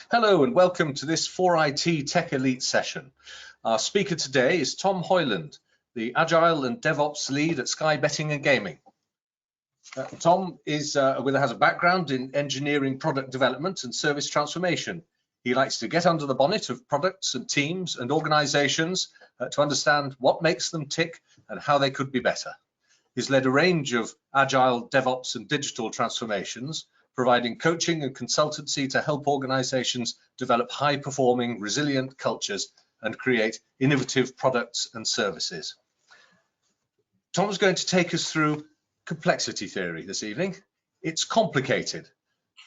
Hello and welcome to this 4it techELITE session. Our speaker today is Tom Hoyland, the Agile and DevOps lead at Sky Betting and Gaming. Tom has a background in engineering, product development and service transformation. He likes to get under the bonnet of products and teams and organizations to understand what makes them tick and how they could be better. He's led a range of Agile, DevOps and digital transformations, providing coaching and consultancy to help organizations develop high-performing, resilient cultures and create innovative products and services. Tom's going to take us through complexity theory this evening. It's complicated.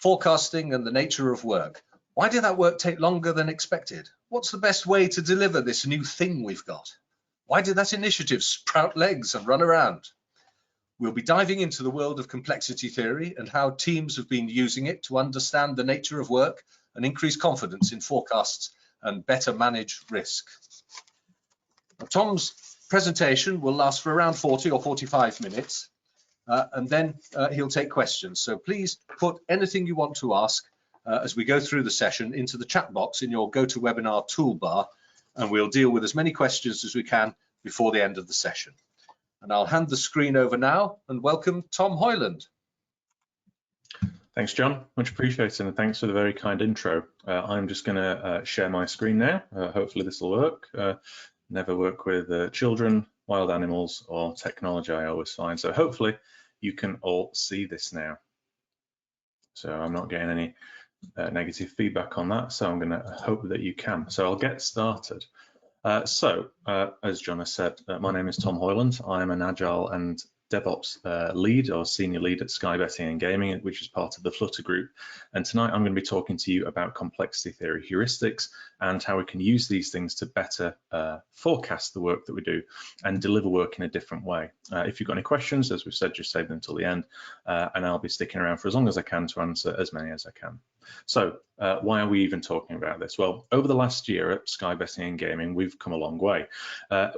Forecasting and the nature of work. Why did that work take longer than expected? What's the best way to deliver this new thing we've got? Why did that initiative sprout legs and run around? We'll be diving into the world of complexity theory and how teams have been using it to understand the nature of work and increase confidence in forecasts and better manage risk. Now, Tom's presentation will last for around 40 or 45 minutes, and then he'll take questions. So please put anything you want to ask as we go through the session into the chat box in your GoToWebinar toolbar, and we'll deal with as many questions as we can before the end of the session. And I'll hand the screen over now and welcome Tom Hoyland. Thanks, John. Much appreciated, and thanks for the very kind intro. I'm just going to share my screen now. Hopefully this will work. Never work with children, wild animals, or technology, I always find. So hopefully you can all see this now. So I'm not getting any negative feedback on that, so I'm going to hope that you can. So I'll get started. As John has said, my name is Tom Hoyland. I'm an Agile and DevOps lead or senior lead at Sky Betting and Gaming, which is part of the Flutter Group. And tonight I'm going to be talking to you about complexity theory heuristics and how we can use these things to better forecast the work that we do and deliver work in a different way. If you've got any questions, as we've said, just save them until the end, and I'll be sticking around for as long as I can to answer as many as I can. So why are we even talking about this? Well, over the last year at Sky Betting and Gaming, we've come a long way.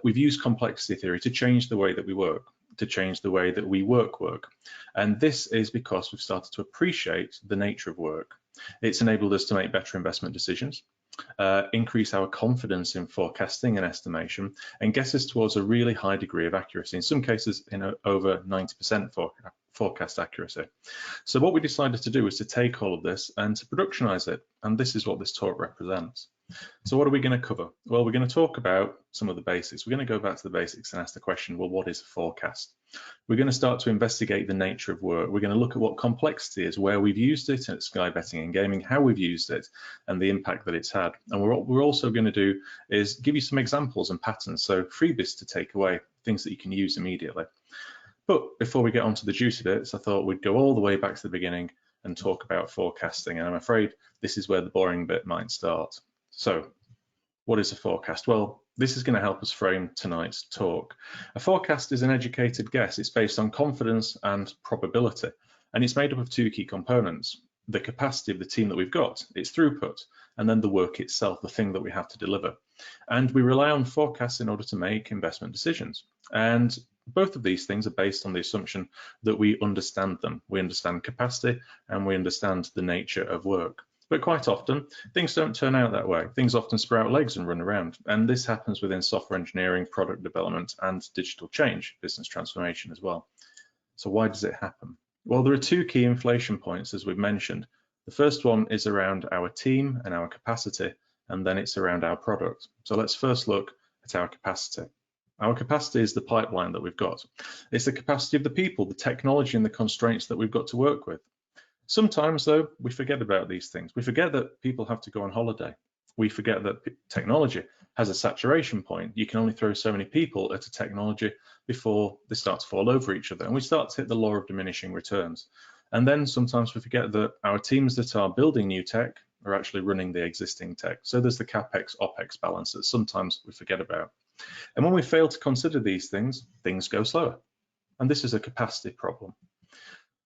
We've used complexity theory to change the way that we work, to change the way that we work. And this is because we've started to appreciate the nature of work. It's enabled us to make better investment decisions, increase our confidence in forecasting and estimation, and get us towards a really high degree of accuracy, in some cases in over 90% forecast accuracy. So what we decided to do was to take all of this and to productionize it, and this is what this talk represents. So what are we going to cover? Well, we're going to talk about some of the basics. We're going to go back to the basics and ask the question, well, what is a forecast? We're going to start to investigate the nature of work. We're going to look at what complexity is, where we've used it at Sky Betting and Gaming, how we've used it, and the impact that it's had. And what we're also going to do is give you some examples and patterns, so freebies to take away, things that you can use immediately. But before we get on to the juicy bits, I thought we'd go all the way back to the beginning and talk about forecasting. And I'm afraid this is where the boring bit might start. So what is a forecast? Well, this is going to help us frame tonight's talk. A forecast is an educated guess. It's based on confidence and probability, and it's made up of two key components: the capacity of the team that we've got, its throughput, and then the work itself, the thing that we have to deliver. And we rely on forecasts in order to make investment decisions. And both of these things are based on the assumption that we understand them. We understand capacity and we understand the nature of work. But quite often, things don't turn out that way. Things often sprout legs and run around. And this happens within software engineering, product development, and digital change, business transformation as well. So why does it happen? Well, there are two key inflation points, as we've mentioned. The first one is around our team and our capacity, and then it's around our product. So let's first look at our capacity. Our capacity is the pipeline that we've got. It's the capacity of the people, the technology, and the constraints that we've got to work with. Sometimes, though, we forget about these things. We forget that people have to go on holiday. We forget that technology has a saturation point. You can only throw so many people at a technology before they start to fall over each other, and we start to hit the law of diminishing returns. And then sometimes we forget that our teams that are building new tech are actually running the existing tech. So there's the CapEx, OpEx balance that sometimes we forget about. And when we fail to consider these things, things go slower. And this is a capacity problem.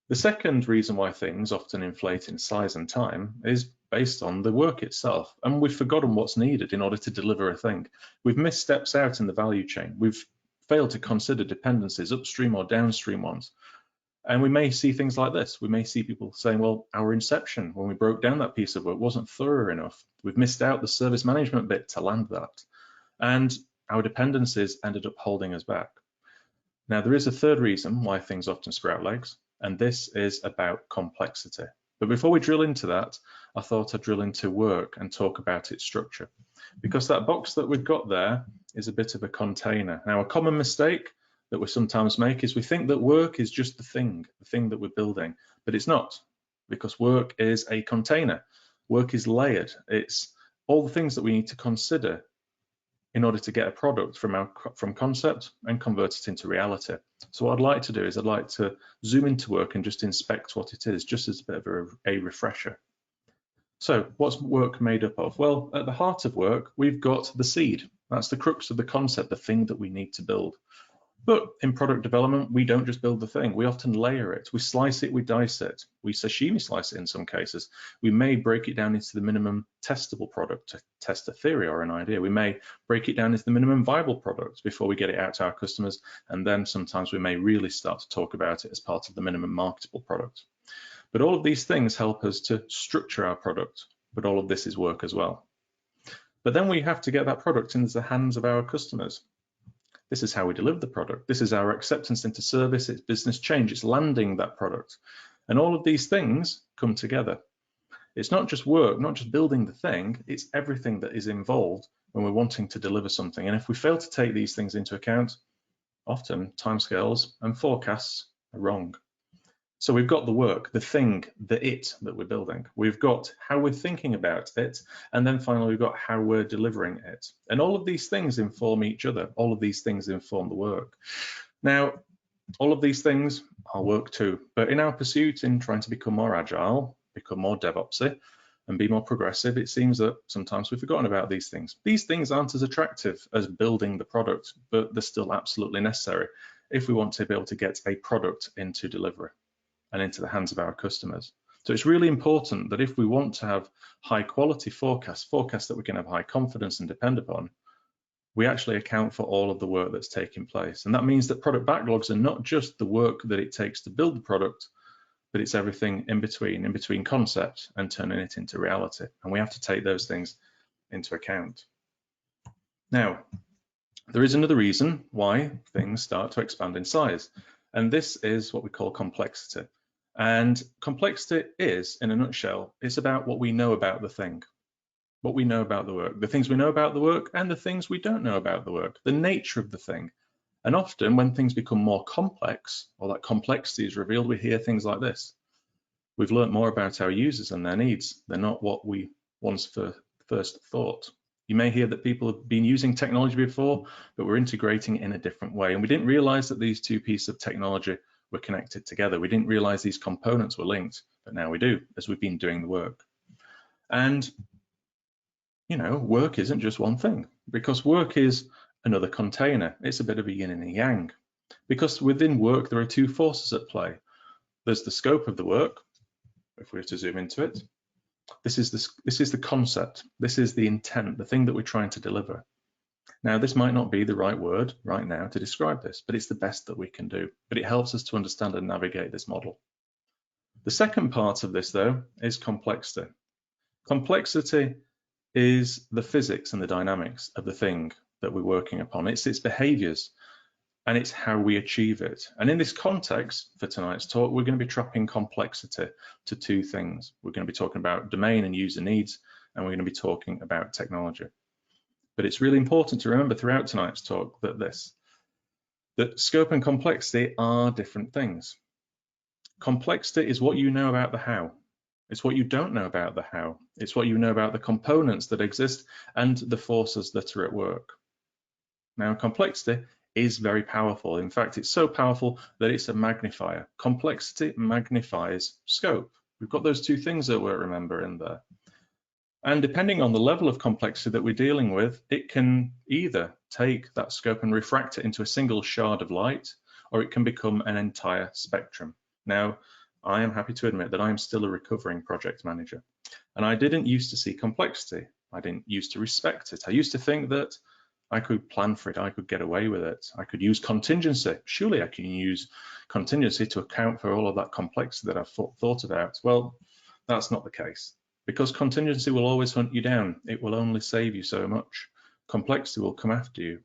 The second reason why things often inflate in size and time is based on the work itself. And we've forgotten what's needed in order to deliver a thing. We've missed steps out in the value chain. We've failed to consider dependencies, upstream or downstream ones. And we may see things like this. We may see people saying, well, our inception, when we broke down that piece of work, wasn't thorough enough. We've missed out the service management bit to land that. And our dependencies ended up holding us back. Now, there is a third reason why things often sprout legs, and this is about complexity. But before we drill into that, I thought I'd drill into work and talk about its structure, because that box that we've got there is a bit of a container. Now, a common mistake that we sometimes make is we think that work is just the thing that we're building, but it's not, because work is a container. Work is layered. It's all the things that we need to consider in order to get a product from concept and convert it into reality. So what I'd like to do is I'd like to zoom into work and just inspect what it is, just as a bit of a refresher. So what's work made up of? Well, at the heart of work, we've got the seed. That's the crux of the concept, the thing that we need to build. But in product development, we don't just build the thing. We often layer it. We slice it, we dice it. We sashimi slice it in some cases. We may break it down into the minimum testable product to test a theory or an idea. We may break it down into the minimum viable product before we get it out to our customers. And then sometimes we may really start to talk about it as part of the minimum marketable product. But all of these things help us to structure our product. But all of this is work as well. But then we have to get that product into the hands of our customers. This is how we deliver the product. This is our acceptance into service, it's business change, it's landing that product. And all of these things come together. It's not just work, not just building the thing, it's everything that is involved when we're wanting to deliver something. And if we fail to take these things into account, often timescales and forecasts are wrong. So we've got the work, the thing, the it that we're building. We've got how we're thinking about it. And then finally, we've got how we're delivering it. And all of these things inform each other. All of these things inform the work. Now, all of these things are work too. But in our pursuit in trying to become more agile, become more DevOpsy, and be more progressive, it seems that sometimes we've forgotten about these things. These things aren't as attractive as building the product, but they're still absolutely necessary if we want to be able to get a product into delivery and into the hands of our customers. So it's really important that if we want to have high quality forecasts that we can have high confidence and depend upon, we actually account for all of the work that's taking place. And that means that product backlogs are not just the work that it takes to build the product, but it's everything in between concept and turning it into reality. And we have to take those things into account. Now, there is another reason why things start to expand in size, and this is what we call complexity. And complexity is, in a nutshell, it's about what we know about the thing, what we know about the work, the things we know about the work and the things we don't know about the work, the nature of the thing. And often when things become more complex, or that complexity is revealed, we hear things like this. We've learned more about our users and their needs. They're not what we once first thought. You may hear that people have been using technology before, but we're integrating it in a different way. And we didn't realize that these two pieces of technology were connected together. We didn't realize these components were linked, but now we do, as we've been doing the work. And, you know, work isn't just one thing, because work is another container. It's a bit of a yin and a yang, because within work, there are two forces at play. There's the scope of the work, if we were to zoom into it. This is the concept. This is the intent, the thing that we're trying to deliver. Now, this might not be the right word right now to describe this, but it's the best that we can do. But it helps us to understand and navigate this model. The second part of this, though, is complexity. Complexity is the physics and the dynamics of the thing that we're working upon. It's its behaviors, and it's how we achieve it. And in this context, for tonight's talk, we're going to be trapping complexity to two things. We're going to be talking about domain and user needs, and we're going to be talking about technology. But it's really important to remember throughout tonight's talk that scope and complexity are different things. Complexity is what you know about the how. It's what you don't know about the how. It's what you know about the components that exist and the forces that are at work. Now, complexity is very powerful. In fact, it's so powerful that it's a magnifier. Complexity magnifies scope. We've got those two things that we'll remember in there. And depending on the level of complexity that we're dealing with, it can either take that scope and refract it into a single shard of light, or it can become an entire spectrum. Now, I am happy to admit that I am still a recovering project manager, and I didn't used to see complexity. I didn't used to respect it. I used to think that I could plan for it. I could get away with it. I could use contingency. Surely I can use contingency to account for all of that complexity that I've thought about. Well, that's not the case, because contingency will always hunt you down. It will only save you so much. Complexity will come after you.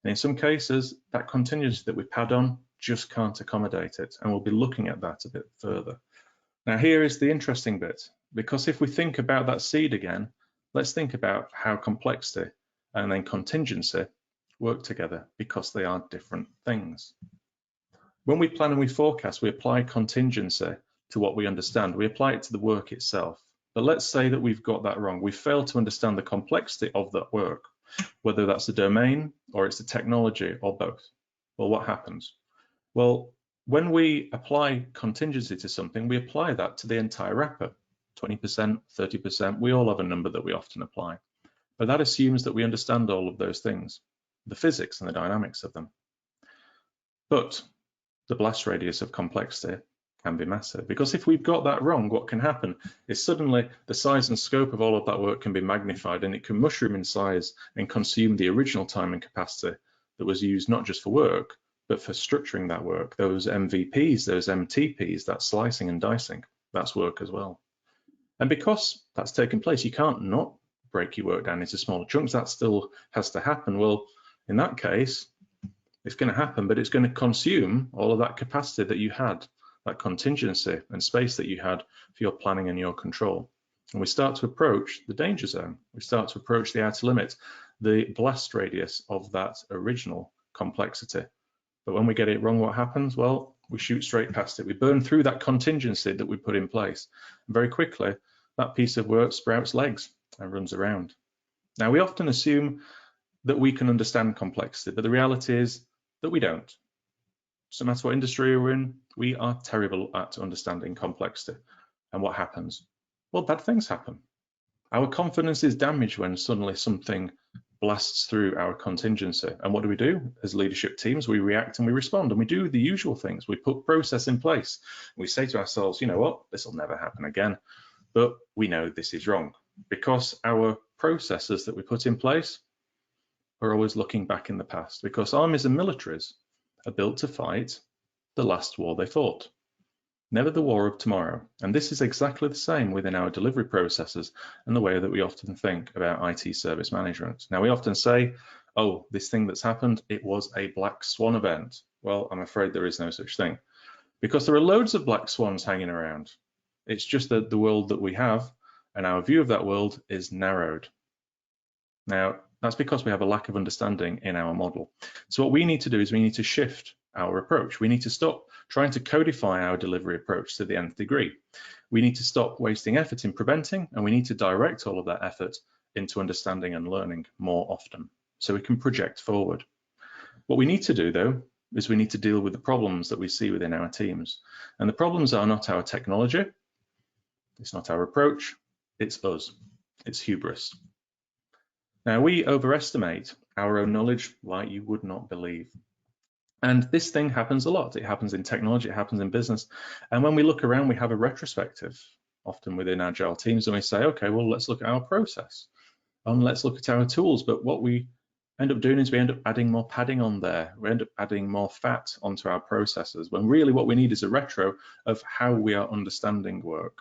And in some cases, that contingency that we pad on just can't accommodate it. And we'll be looking at that a bit further. Now, here is the interesting bit, because if we think about that seed again, let's think about how complexity and then contingency work together, because they are different things. When we plan and we forecast, we apply contingency to what we understand. We apply it to the work itself. But let's say that we've got that wrong. We fail to understand the complexity of that work, whether that's the domain or it's the technology or both. Well, what happens? Well, when we apply contingency to something, we apply that to the entire wrapper, 20%, 30%. We all have a number that we often apply. But that assumes that we understand all of those things, the physics and the dynamics of them. But the blast radius of complexity can be massive, because if we've got that wrong, what can happen is suddenly the size and scope of all of that work can be magnified, and it can mushroom in size and consume the original time and capacity that was used not just for work, but for structuring that work. Those MVPs, those MTPs, that slicing and dicing, that's work as well. And because that's taken place, you can't not break your work down into smaller chunks. That still has to happen. Well, in that case, it's going to happen, but it's going to consume all of that capacity that you had, that contingency and space that you had for your planning and your control. And we start to approach the danger zone. We start to approach the outer limit, the blast radius of that original complexity. But when we get it wrong, what happens? Well, we shoot straight past it. We burn through that contingency that we put in place. And very quickly, that piece of work sprouts legs and runs around. Now, we often assume that we can understand complexity, but the reality is that we don't. So no matter what industry we're in, we are terrible at understanding complexity. And what happens? Well, bad things happen. Our confidence is damaged when suddenly something blasts through our contingency. And what do? As leadership teams, we react and we respond, and we do the usual things. We put process in place. We say to ourselves, you know what, this will never happen again. But we know this is wrong, because our processes that we put in place are always looking back in the past, because armies and militaries are built to fight the last war they fought, never the war of tomorrow. And this is exactly the same within our delivery processes and the way that we often think about IT service management. Now, we often say, oh, this thing that's happened, it was a black swan event. Well, I'm afraid there is no such thing, because there are loads of black swans hanging around. It's just that the world that we have and our view of that world is narrowed. Now, that's because we have a lack of understanding in our model. So what we need to do is we need to shift our approach. We need to stop trying to codify our delivery approach to the nth degree. We need to stop wasting effort in preventing, and we need to direct all of that effort into understanding and learning more often, so we can project forward. What we need to do, though, is we need to deal with the problems that we see within our teams. And the problems are not our technology, it's not our approach, it's us, it's hubris. Now, we overestimate our own knowledge like you would not believe. And this thing happens a lot. It happens in technology, it happens in business. And when we look around, we have a retrospective, often within agile teams, and we say, okay, well, let's look at our process and let's look at our tools. But what we end up doing is we end up adding more padding on there. We end up adding more fat onto our processes, when really what we need is a retro of how we are understanding work,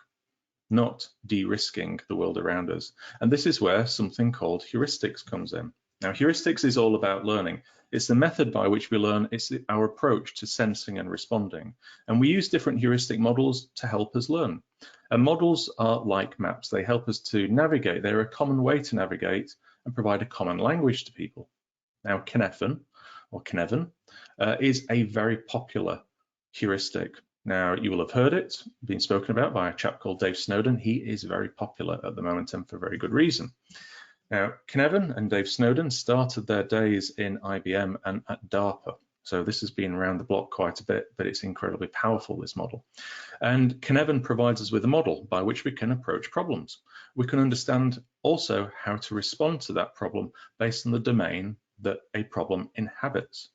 not de-risking the world around us. And this is where something called heuristics comes in. Now, heuristics is all about learning. It's the method by which we learn. It's our approach to sensing and responding. And we use different heuristic models to help us learn. And models are like maps. They help us to navigate. They're a common way to navigate and provide a common language to people. Now, Cynefin is a very popular heuristic. Now, you will have heard it being spoken about by a chap called Dave Snowden. He is very popular at the moment, and for very good reason. Now, Cynefin and Dave Snowden started their days in IBM and at DARPA. So this has been around the block quite a bit, but it's incredibly powerful, this model. And Cynefin provides us with a model by which we can approach problems. We can understand also how to respond to that problem based on the domain that a problem inhabits.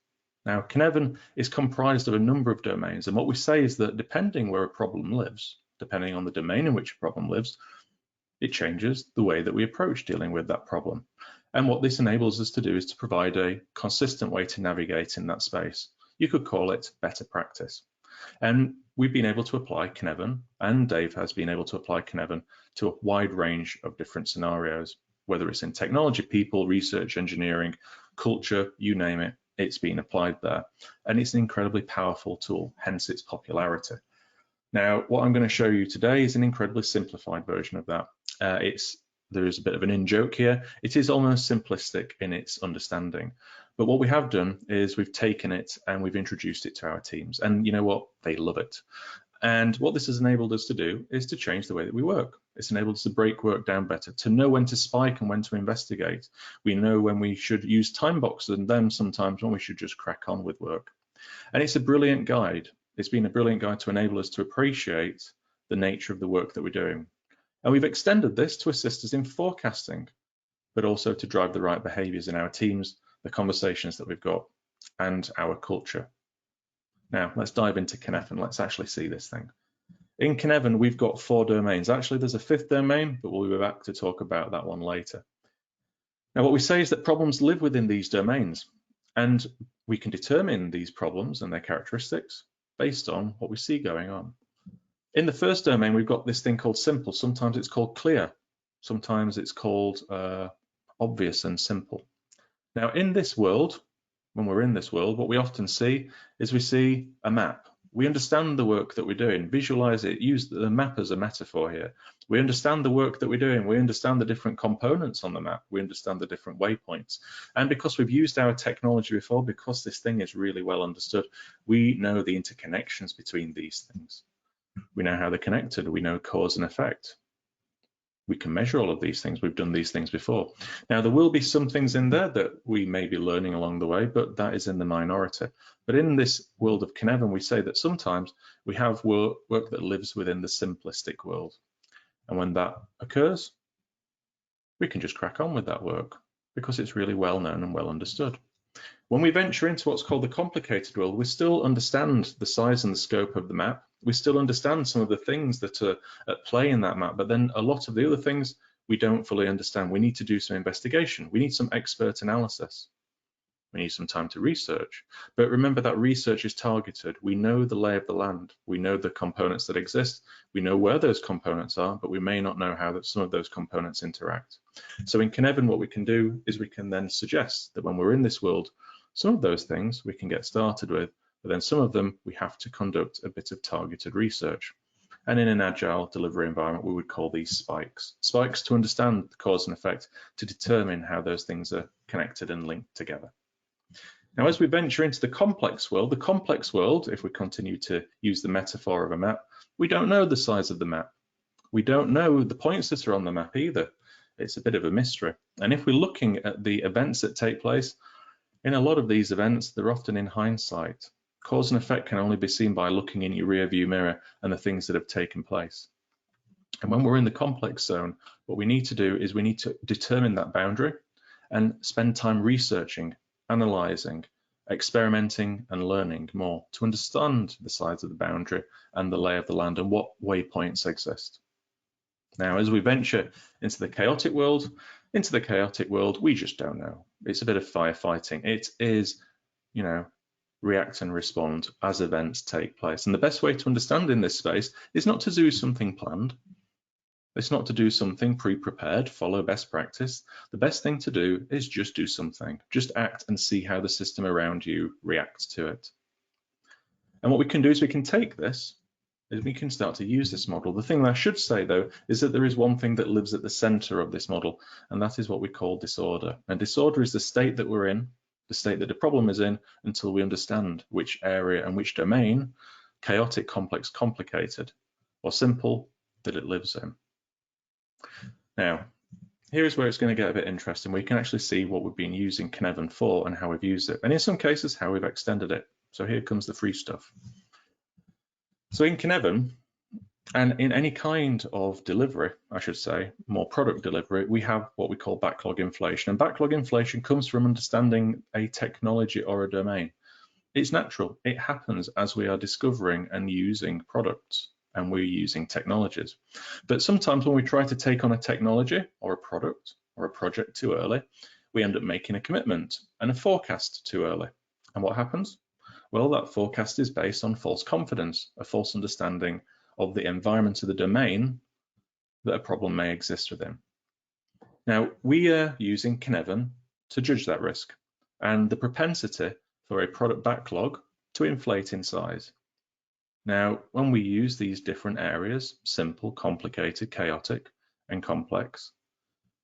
Now, Cynefin is comprised of a number of domains, and what we say is that depending where a problem lives, depending on the domain in which a problem lives, it changes the way that we approach dealing with that problem. And what this enables us to do is to provide a consistent way to navigate in that space. You could call it better practice. And we've been able to apply Cynefin, and Dave has been able to apply Cynefin to a wide range of different scenarios, whether it's in technology, people, research, engineering, culture, you name it, it's been applied there. And it's an incredibly powerful tool, hence its popularity. Now, what I'm going to show you today is an incredibly simplified version of that. There is a bit of an in-joke here. It is almost simplistic in its understanding. But what we have done is we've taken it and we've introduced it to our teams. And you know what? They love it. And what this has enabled us to do is to change the way that we work. It's enabled us to break work down better, to know when to spike and when to investigate. We know when we should use time boxes and then sometimes when we should just crack on with work. And it's a brilliant guide. It's been a brilliant guide to enable us to appreciate the nature of the work that we're doing. And we've extended this to assist us in forecasting, but also to drive the right behaviors in our teams, the conversations that we've got, and our culture. Now, let's dive into Cynefin. Let's actually see this thing. In Cynefin, we've got 4 domains. Actually, there's a 5th domain, but we'll be back to talk about that one later. Now, what we say is that problems live within these domains, and we can determine these problems and their characteristics based on what we see going on. In the first domain, we've got this thing called simple. Sometimes it's called clear. Sometimes it's called obvious and simple. Now, in this world, when we're in this world, what we often see is we see a map. We understand the work that we're doing, visualize it, use the map as a metaphor here. We understand the work that we're doing. We understand the different components on the map. We understand the different waypoints. And because we've used our technology before, because this thing is really well understood, we know the interconnections between these things. We know how they're connected. We know cause and effect. We can measure all of these things. We've done these things before. Now, there will be some things in there that we may be learning along the way, but that is in the minority. But in this world of Cynefin, we say that sometimes we have work that lives within the simplistic world. And when that occurs, we can just crack on with that work because it's really well known and well understood. When we venture into what's called the complicated world, we still understand the size and the scope of the map. We still understand some of the things that are at play in that map, but then a lot of the other things we don't fully understand. We need to do some investigation. We need some expert analysis. We need some time to research. But remember that research is targeted. We know the lay of the land. We know the components that exist. We know where those components are, but we may not know how some of those components interact. So in Cynefin, what we can do is we can then suggest that when we're in this world, some of those things we can get started with, but then some of them we have to conduct a bit of targeted research. And in an agile delivery environment, we would call these spikes. Spikes to understand the cause and effect, to determine how those things are connected and linked together. Now, as we venture into the complex world, if we continue to use the metaphor of a map, we don't know the size of the map. We don't know the points that are on the map either. It's a bit of a mystery. And if we're looking at the events that take place, in a lot of these events, they're often in hindsight. Cause and effect can only be seen by looking in your rear view mirror and the things that have taken place. And when we're in the complex zone, what we need to do is we need to determine that boundary and spend time researching, analyzing, experimenting and learning more to understand the size of the boundary and the lay of the land and what waypoints exist. Now, as we venture into the chaotic world, we just don't know. It's a bit of firefighting. It is, react and respond as events take place. And the best way to understand in this space is not to do something planned. It's not to do something pre-prepared, follow best practice. The best thing to do is just do something, just act and see how the system around you reacts to it. And what we can do is we can take this, is we can start to use this model. The thing that I should say though, is that there is one thing that lives at the center of this model, and that is what we call disorder. And disorder is the state that we're in, the state that the problem is in, until we understand which area and which domain, chaotic, complex, complicated, or simple, that it lives in. Now, here's where it's going to get a bit interesting. We can actually see what we've been using Cynefin for and how we've used it, and in some cases, how we've extended it. So here comes the free stuff. So in Cynefin, and in any kind of delivery, I should say, more product delivery, we have what we call backlog inflation. And backlog inflation comes from understanding a technology or a domain. It's natural. It happens as we are discovering and using products and we're using technologies. But sometimes when we try to take on a technology or a product or a project too early, we end up making a commitment and a forecast too early. And what happens? Well, that forecast is based on false confidence, a false understanding of the environment of the domain that a problem may exist within. Now, we are using Cynefin to judge that risk and the propensity for a product backlog to inflate in size. Now, when we use these different areas, simple, complicated, chaotic, and complex,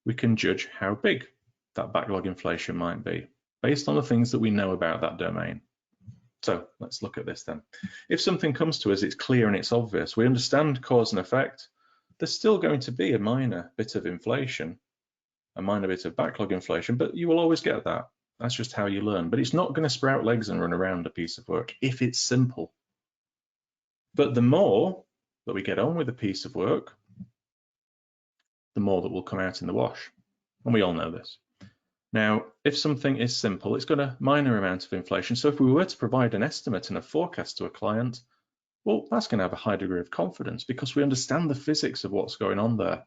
we can judge how big that backlog inflation might be based on the things that we know about that domain. So let's look at this then. If something comes to us, it's clear and it's obvious, we understand cause and effect, there's still going to be a minor bit of inflation, a minor bit of backlog inflation, but you will always get that. That's just how you learn. But it's not going to sprout legs and run around a piece of work if it's simple. But the more that we get on with a piece of work, the more that will come out in the wash. And we all know this. Now, if something is simple, it's got a minor amount of inflation. So if we were to provide an estimate and a forecast to a client, well, that's going to have a high degree of confidence because we understand the physics of what's going on there.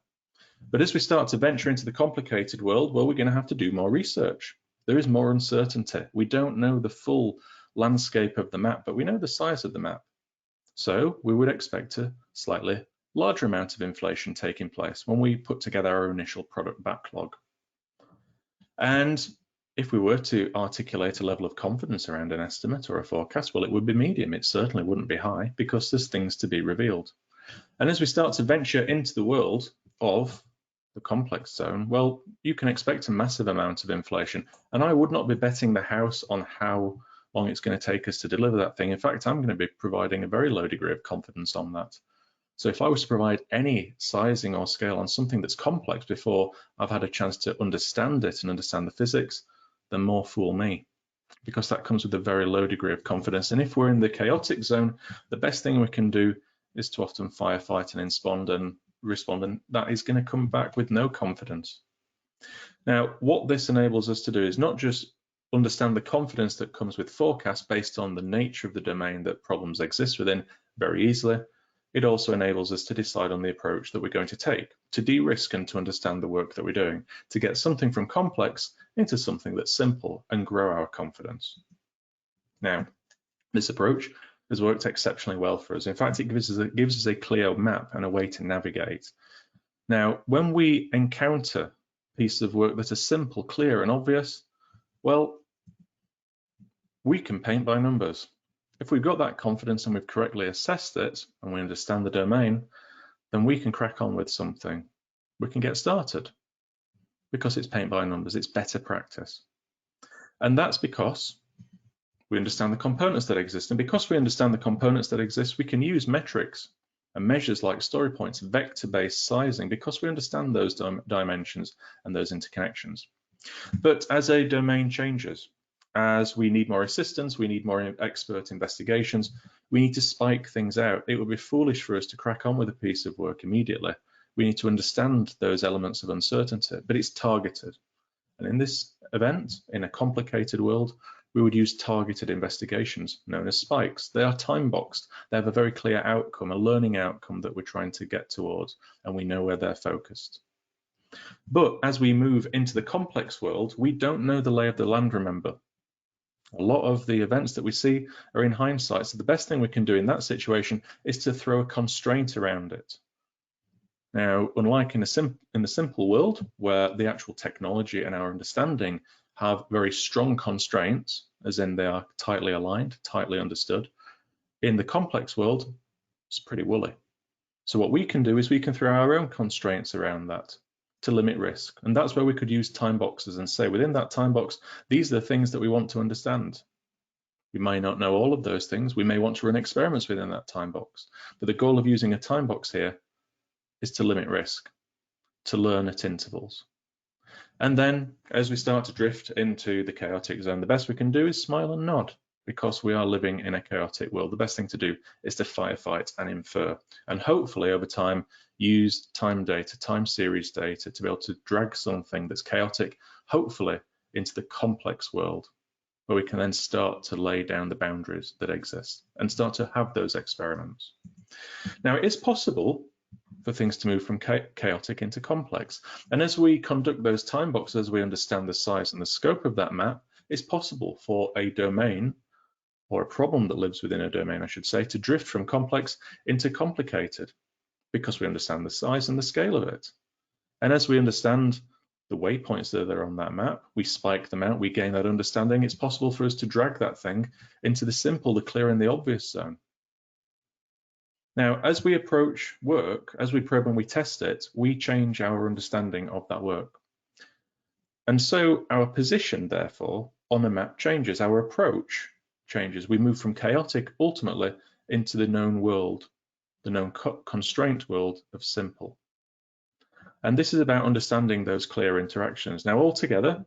But as we start to venture into the complicated world, well, we're going to have to do more research. There is more uncertainty. We don't know the full landscape of the map, but we know the size of the map. So we would expect a slightly larger amount of inflation taking place when we put together our initial product backlog. And if we were to articulate a level of confidence around an estimate or a forecast, well, it would be medium. It certainly wouldn't be high because there's things to be revealed. And as we start to venture into the world of the complex zone, well, you can expect a massive amount of inflation. And I would not be betting the house on how long it's going to take us to deliver that thing. In fact, I'm going to be providing a very low degree of confidence on that. So if I was to provide any sizing or scale on something that's complex before I've had a chance to understand it and understand the physics, then more fool me, because that comes with a very low degree of confidence. And if we're in the chaotic zone, the best thing we can do is to often firefight and respond, and that is going to come back with no confidence. Now, what this enables us to do is not just understand the confidence that comes with forecast based on the nature of the domain that problems exist within very easily. It also enables us to decide on the approach that we're going to take, to de-risk and to understand the work that we're doing, to get something from complex into something that's simple and grow our confidence. Now, this approach has worked exceptionally well for us. In fact, it gives us a clear map and a way to navigate. Now, when we encounter pieces of work that are simple, clear, and obvious, well, we can paint by numbers. If we've got that confidence and we've correctly assessed it and we understand the domain, then we can crack on with something. We can get started because it's paint by numbers, it's better practice. And that's because we understand the components that exist. And because we understand the components that exist, we can use metrics and measures like story points, vector-based sizing, because we understand those dimensions and those interconnections. But as a domain changes, as we need more assistance, we need more expert investigations, we need to spike things out. It would be foolish for us to crack on with a piece of work immediately. We need to understand those elements of uncertainty, but it's targeted. And in this event, in a complicated world, we would use targeted investigations known as spikes. They are time-boxed. They have a very clear outcome, a learning outcome that we're trying to get towards, and we know where they're focused. But as we move into the complex world, we don't know the lay of the land, remember. A lot of the events that we see are in hindsight, so the best thing we can do in that situation is to throw a constraint around it. Now, unlike in the simple world, where the actual technology and our understanding have very strong constraints, as in they are tightly aligned, tightly understood, in the complex world, it's pretty woolly. So what we can do is we can throw our own constraints around that to limit risk. And that's where we could use time boxes and say, within that time box, these are the things that we want to understand. We may not know all of those things. We may want to run experiments within that time box. But the goal of using a time box here is to limit risk, to learn at intervals. And then as we start to drift into the chaotic zone, the best we can do is smile and nod, because we are living in a chaotic world. The best thing to do is to firefight and infer, and hopefully over time use time data, time series data, to be able to drag something that's chaotic, hopefully into the complex world, where we can then start to lay down the boundaries that exist and start to have those experiments. Now, it is possible for things to move from chaotic into complex. And as we conduct those time boxes, as we understand the size and the scope of that map, it's possible for a domain, or a problem that lives within a domain, I should say, to drift from complex into complicated, because we understand the size and the scale of it. And as we understand the waypoints that are on that map, we spike them out, we gain that understanding, it's possible for us to drag that thing into the simple, the clear, and the obvious zone. Now, as we approach work, as we probe and we test it, we change our understanding of that work. And so our position, therefore, on the map changes, our approach changes. We move from chaotic, ultimately, into the known world, the known constraint world of simple. And this is about understanding those clear interactions. Now, altogether,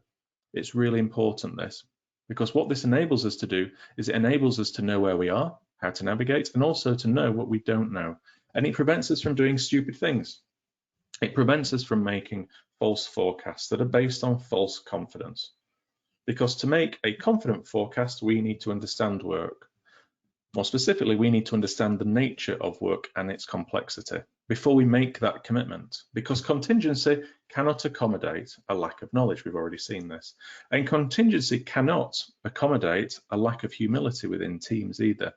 it's really important, this, because what this enables us to do is it enables us to know where we are, how to navigate, and also to know what we don't know. And it prevents us from doing stupid things. It prevents us from making false forecasts that are based on false confidence. Because to make a confident forecast, we need to understand work. More specifically, we need to understand the nature of work and its complexity before we make that commitment, because contingency cannot accommodate a lack of knowledge. We've already seen this. And contingency cannot accommodate a lack of humility within teams either.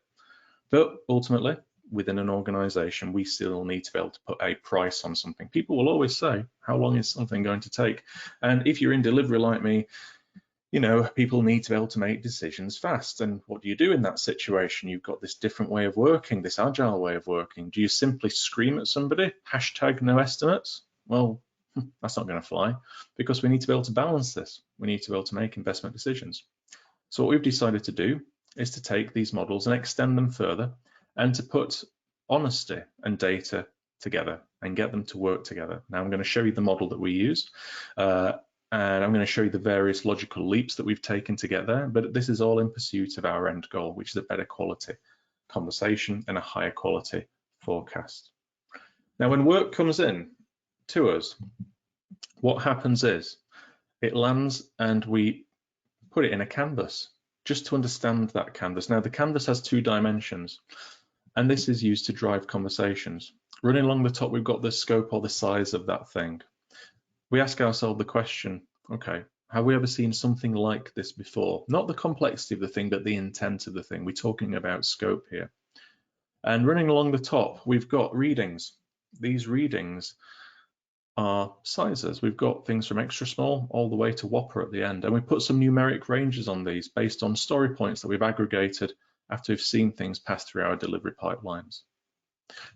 But ultimately, within an organization, we still need to be able to put a price on something. People will always say, how long is something going to take? And if you're in delivery like me, you know, people need to be able to make decisions fast. And what do you do in that situation? You've got this different way of working, this agile way of working. Do you simply scream at somebody, hashtag no estimates? Well, that's not going to fly, because we need to be able to balance this. We need to be able to make investment decisions. So what we've decided to do is to take these models and extend them further, and to put honesty and data together and get them to work together. Now I'm going to show you the model that we use, and I'm going to show you the various logical leaps that we've taken to get there, but this is all in pursuit of our end goal, which is a better quality conversation and a higher quality forecast. Now, when work comes in to us, what happens is it lands and we put it in a canvas, just to understand that canvas. Now, the canvas has 2 dimensions, and this is used to drive conversations. Running along the top, we've got the scope or the size of that thing. We ask ourselves the question, okay, have we ever seen something like this before? Not the complexity of the thing, but the intent of the thing. We're talking about scope here. And running along the top, we've got readings. These readings are sizes. We've got things from extra small all the way to Whopper at the end. And we put some numeric ranges on these based on story points that we've aggregated after we've seen things pass through our delivery pipelines.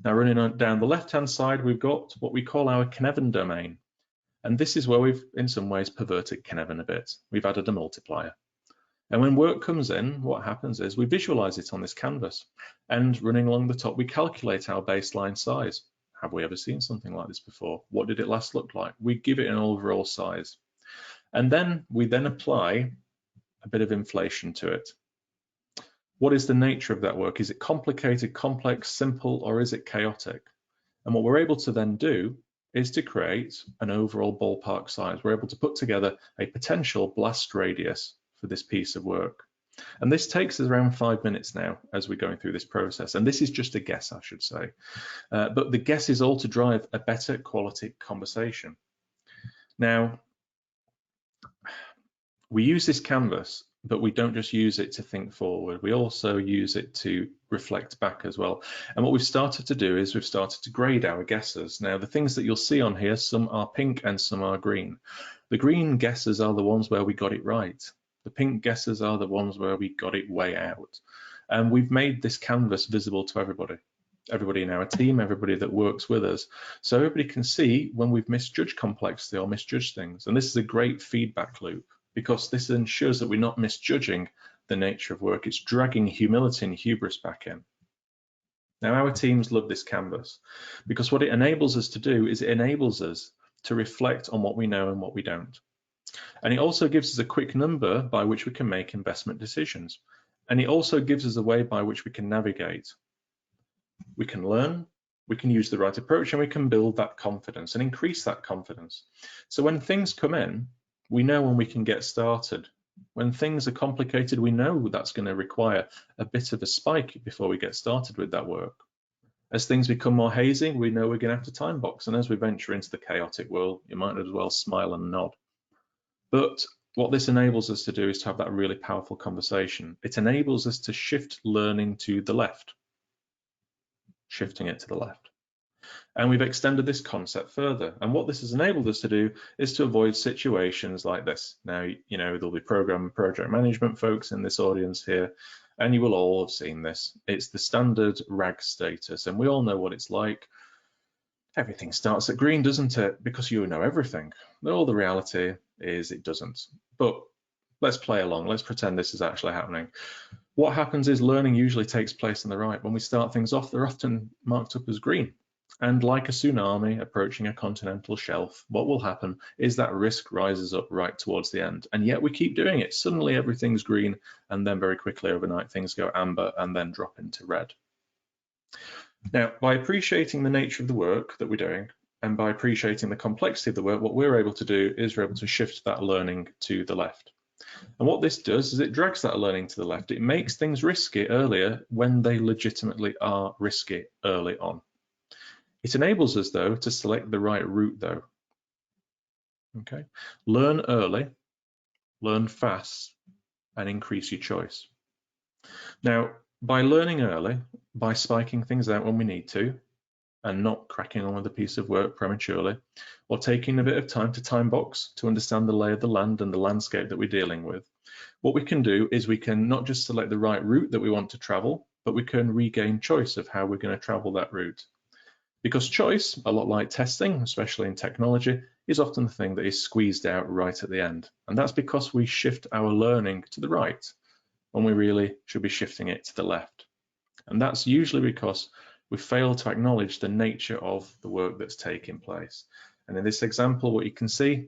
Now, running on down the left-hand side, we've got what we call our Cynefin domain. And this is where we've, in some ways, perverted Cynefin a bit. We've added a multiplier. And when work comes in, what happens is we visualize it on this canvas. And running along the top, we calculate our baseline size. Have we ever seen something like this before? What did it last look like? We give it an overall size. And then we then apply a bit of inflation to it. What is the nature of that work? Is it complicated, complex, simple, or is it chaotic? And what we're able to then do is to create an overall ballpark size. We're able to put together a potential blast radius for this piece of work. And this takes us around 5 minutes now as we're going through this process. And this is just a guess, I should say. But the guess is all to drive a better quality conversation. Now, we use this canvas, but we don't just use it to think forward. We also use it to reflect back as well. And what we've started to do is we've started to grade our guesses. Now, the things that you'll see on here, some are pink and some are green. The green guesses are the ones where we got it right. The pink guesses are the ones where we got it way out. And we've made this canvas visible to everybody. Everybody in our team, everybody that works with us. So everybody can see when we've misjudged complexity or misjudged things. And this is a great feedback loop, because this ensures that we're not misjudging the nature of work. It's dragging humility and hubris back in. Now, our teams love this canvas, because what it enables us to do is it enables us to reflect on what we know and what we don't. And it also gives us a quick number by which we can make investment decisions. And it also gives us a way by which we can navigate. We can learn, we can use the right approach, and we can build that confidence and increase that confidence. So when things come in, we know when we can get started. When things are complicated, we know that's going to require a bit of a spike before we get started with that work. As things become more hazy, we know we're going to have to time box. And as we venture into the chaotic world, you might as well smile and nod. But what this enables us to do is to have that really powerful conversation. It enables us to shift learning to the left, shifting it to the left. And we've extended this concept further. And what this has enabled us to do is to avoid situations like this. Now, you know, there'll be program and project management folks in this audience here, and you will all have seen this. It's the standard RAG status, and we all know what it's like. Everything starts at green, doesn't it? Because you know everything. Well, the reality is it doesn't. But let's play along. Let's pretend this is actually happening. What happens is learning usually takes place on the right. When we start things off, they're often marked up as green. And like a tsunami approaching a continental shelf, what will happen is that risk rises up right towards the end. And yet we keep doing it. Suddenly everything's green, and then very quickly overnight things go amber and then drop into red. Now, by appreciating the nature of the work that we're doing, and by appreciating the complexity of the work, what we're able to do is we're able to shift that learning to the left. And what this does is it drags that learning to the left. It makes things risky earlier when they legitimately are risky early on. It enables us, though, to select the right route, though. Okay, learn early, learn fast, and increase your choice. Now, by learning early, by spiking things out when we need to, and not cracking on with a piece of work prematurely, or taking a bit of time to time box to understand the lay of the land and the landscape that we're dealing with, what we can do is we can not just select the right route that we want to travel, but we can regain choice of how we're going to travel that route. Because choice, a lot like testing, especially in technology, is often the thing that is squeezed out right at the end. And that's because we shift our learning to the right when we really should be shifting it to the left. And that's usually because we fail to acknowledge the nature of the work that's taking place. And in this example, what you can see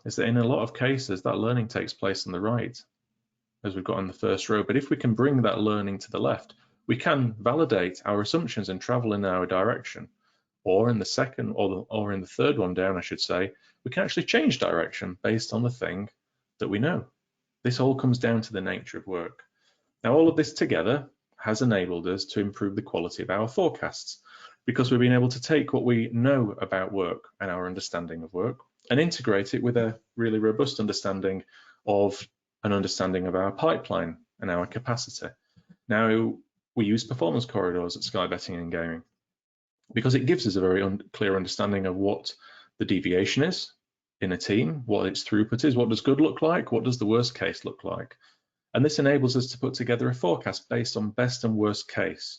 is that in a lot of cases, that learning takes place on the right, as we've got in the first row. But if we can bring that learning to the left, we can validate our assumptions and travel in our direction. Or in the second, or in the third one down, I should say, we can actually change direction based on the thing that we know. This all comes down to the nature of work. Now, all of this together has enabled us to improve the quality of our forecasts, because we've been able to take what we know about work and our understanding of work and integrate it with a really robust understanding of our pipeline and our capacity. Now, we use performance corridors at Sky Betting and Gaming because it gives us a very clear understanding of what the deviation is in a team, what its throughput is, what does good look like, what does the worst case look like. And this enables us to put together a forecast based on best and worst case.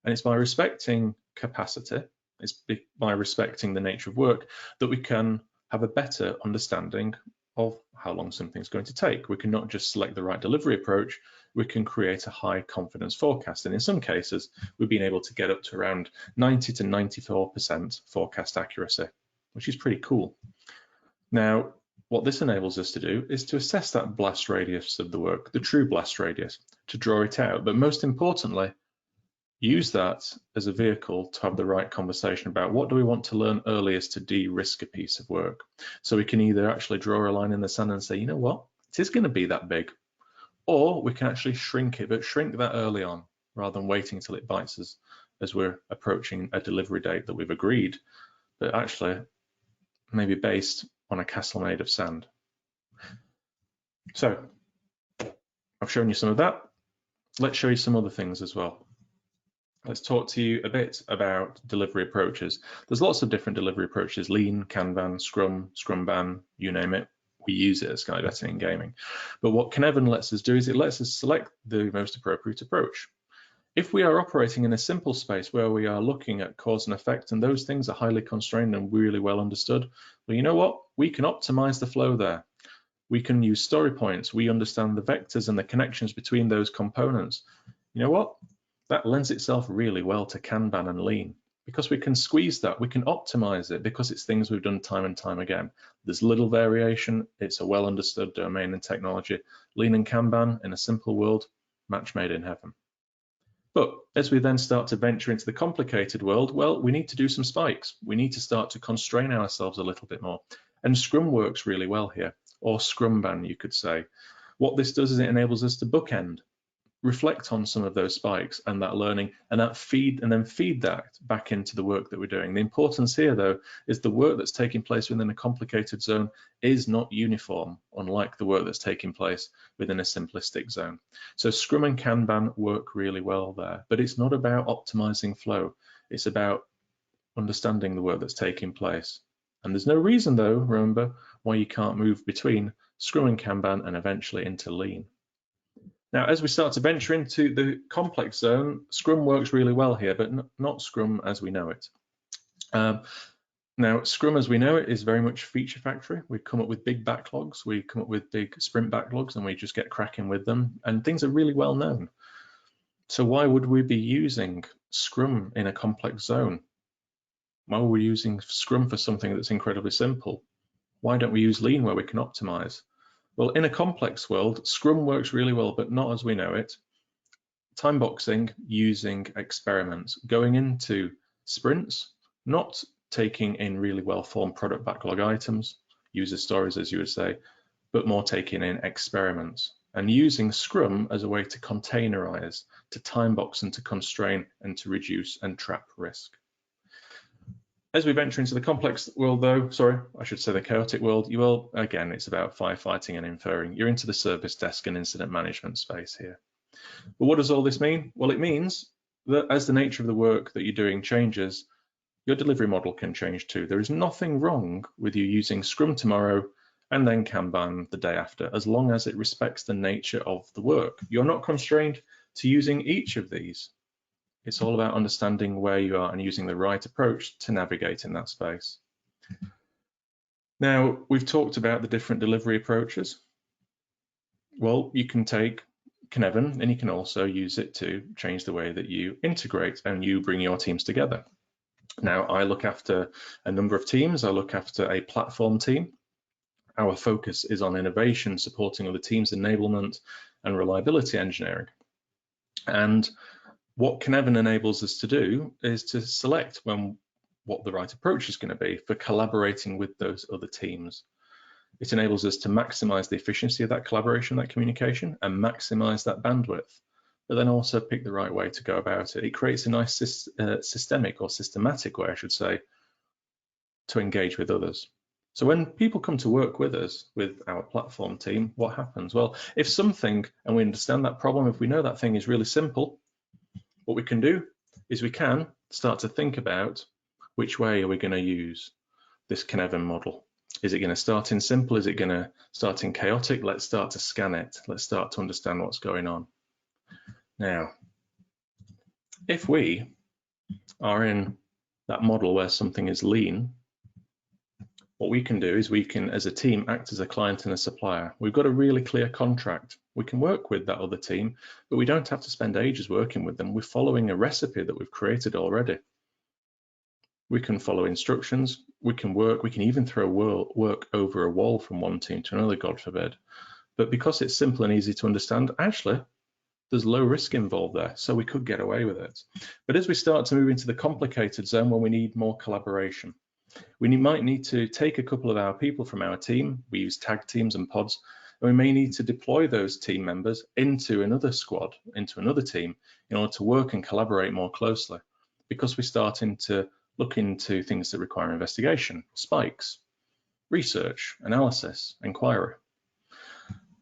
And it's by respecting capacity, it's by respecting the nature of work, that we can have a better understanding of how long something's going to take. We can not just select the right delivery approach, we can create a high confidence forecast. And in some cases, we've been able to get up to around 90 to 94% forecast accuracy, which is pretty cool. Now, what this enables us to do is to assess that blast radius of the work, the true blast radius, to draw it out. But most importantly, use that as a vehicle to have the right conversation about what do we want to learn earliest to de-risk a piece of work. So we can either actually draw a line in the sand and say, you know what, it is going to be that big, or we can actually shrink it, but shrink that early on rather than waiting until it bites us as we're approaching a delivery date that we've agreed, but actually maybe based on a castle made of sand. So I've shown you some of that. Let's show you some other things as well. Let's talk to you a bit about delivery approaches. There's lots of different delivery approaches: Lean, Kanban, Scrum, Scrumban, you name it. We use it at Sky Betting and Gaming. But what Cynefin lets us do is it lets us select the most appropriate approach. If we are operating in a simple space where we are looking at cause and effect, and those things are highly constrained and really well understood, well, you know what? We can optimize the flow there. We can use story points. We understand the vectors and the connections between those components. You know what? That lends itself really well to Kanban and Lean, because we can squeeze that, we can optimize it, because it's things we've done time and time again. There's little variation, it's a well understood domain in technology. Lean and Kanban in a simple world, match made in heaven. But as we then start to venture into the complicated world, well, we need to do some spikes. We need to start to constrain ourselves a little bit more. And Scrum works really well here, or Scrumban, you could say. What this does is it enables us to bookend. reflect on some of those spikes and that learning, and then feed that back into the work that we're doing. The importance here, though, is the work that's taking place within a complicated zone is not uniform, unlike the work that's taking place within a simplistic zone. So Scrum and Kanban work really well there, but it's not about optimizing flow. It's about understanding the work that's taking place. And there's no reason, though, remember, why you can't move between Scrum and Kanban and eventually into Lean. Now, as we start to venture into the complex zone, Scrum works really well here, but not Scrum as we know it. Now, Scrum as we know it is very much feature factory. We come up with big backlogs, we come up with big sprint backlogs, and we just get cracking with them, and things are really well known. So why would we be using Scrum in a complex zone? Why are we using Scrum for something that's incredibly simple? Why don't we use Lean where we can optimize? Well, in a complex world, Scrum works really well, but not as we know it. Time boxing using experiments, going into sprints, not taking in really well-formed product backlog items, user stories, as you would say, but more taking in experiments and using Scrum as a way to containerize, to time box and to constrain and to reduce and trap risk. As we venture into the complex world, though, sorry, I should say the chaotic world, you will, again, it's about firefighting and inferring. You're into the service desk and incident management space here. But what does all this mean? Well, it means that as the nature of the work that you're doing changes, your delivery model can change too. There is nothing wrong with you using Scrum tomorrow and then Kanban the day after, as long as it respects the nature of the work. You're not constrained to using each of these. It's all about understanding where you are and using the right approach to navigate in that space. Now, we've talked about the different delivery approaches. Well, you can take Cynefin and you can also use it to change the way that you integrate and you bring your teams together. Now, I look after a number of teams. I look after a platform team. Our focus is on innovation, supporting other teams' enablement and reliability engineering. And what Cynefin enables us to do is to select what the right approach is going to be for collaborating with those other teams. It enables us to maximize the efficiency of that collaboration, that communication, and maximize that bandwidth, but then also pick the right way to go about it. It creates a nice systematic way, I should say, to engage with others. So when people come to work with us, with our platform team, what happens? Well, if something, and we understand that problem, if we know that thing is really simple, what we can do is we can start to think about which way are we going to use this Cynefin model. Is it going to start in simple? Is it going to start in chaotic? Let's start to scan it. Let's start to understand what's going on. Now, if we are in that model where something is lean, what we can do is we can, as a team, act as a client and a supplier. We've got a really clear contract. We can work with that other team, but we don't have to spend ages working with them. We're following a recipe that we've created already. We can follow instructions, we can work, we can even throw work over a wall from one team to another, God forbid. But because it's simple and easy to understand, actually, there's low risk involved there, so we could get away with it. But as we start to move into the complicated zone where we need more collaboration, we might need to take a couple of our people from our team. We use tag teams and pods, and we may need to deploy those team members into another squad, into another team, in order to work and collaborate more closely, because we're starting to look into things that require investigation, spikes, research, analysis, inquiry.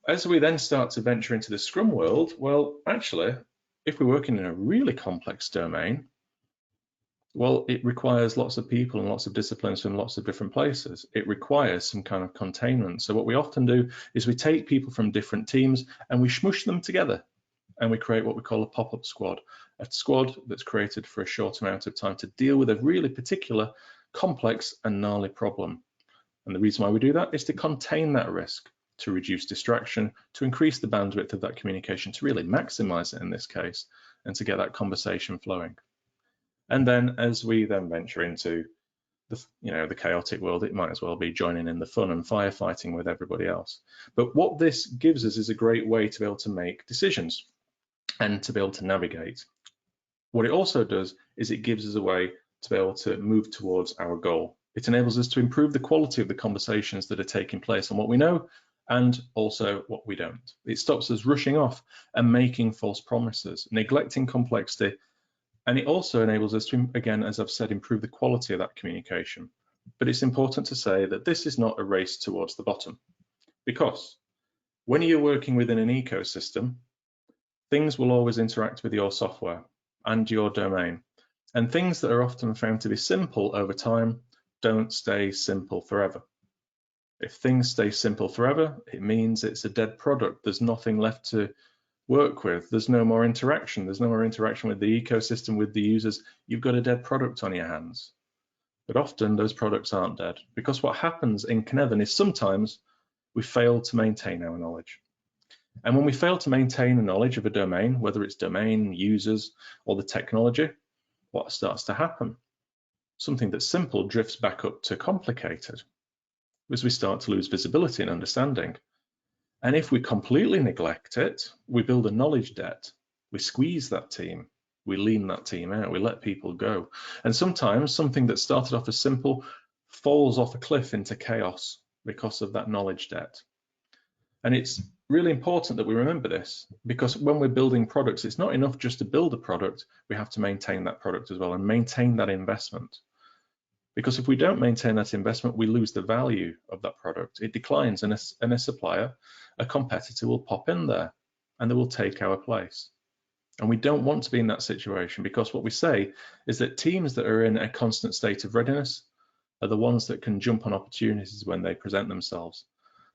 As we then start to venture into the Scrum world, well, actually, if we're working in a really complex domain, well, it requires lots of people and lots of disciplines from lots of different places. It requires some kind of containment. So what we often do is we take people from different teams and we smush them together, and we create what we call a pop-up squad, a squad that's created for a short amount of time to deal with a really particular, complex and gnarly problem. And the reason why we do that is to contain that risk, to reduce distraction, to increase the bandwidth of that communication, to really maximize it in this case, and to get that conversation flowing. And then as we then venture into the chaotic world, it might as well be joining in the fun and firefighting with everybody else. But what this gives us is a great way to be able to make decisions and to be able to navigate. What it also does is it gives us a way to be able to move towards our goal. It enables us to improve the quality of the conversations that are taking place. And what we know and also what we don't. It stops us rushing off and making false promises, neglecting complexity, and it also enables us to, again, as I've said, improve the quality of that communication. But it's important to say that this is not a race towards the bottom, because when you're working within an ecosystem, things will always interact with your software and your domain. And things that are often found to be simple over time don't stay simple forever. If things stay simple forever, it means it's a dead product. There's nothing left to work with. There's no more interaction. There's no more interaction with the ecosystem, with the users. You've got a dead product on your hands. But often those products aren't dead, because what happens in Cynefin is sometimes we fail to maintain our knowledge. And when we fail to maintain a knowledge of a domain, whether it's domain, users, or the technology, what starts to happen? Something that's simple drifts back up to complicated, as we start to lose visibility and understanding. And if we completely neglect it, we build a knowledge debt. We squeeze that team, we lean that team out, we let people go. And sometimes something that started off as simple falls off a cliff into chaos because of that knowledge debt. And it's really important that we remember this, because when we're building products, it's not enough just to build a product, we have to maintain that product as well and maintain that investment. Because if we don't maintain that investment, we lose the value of that product. It declines, and a supplier, a competitor will pop in there and they will take our place. And we don't want to be in that situation, because what we say is that teams that are in a constant state of readiness are the ones that can jump on opportunities when they present themselves.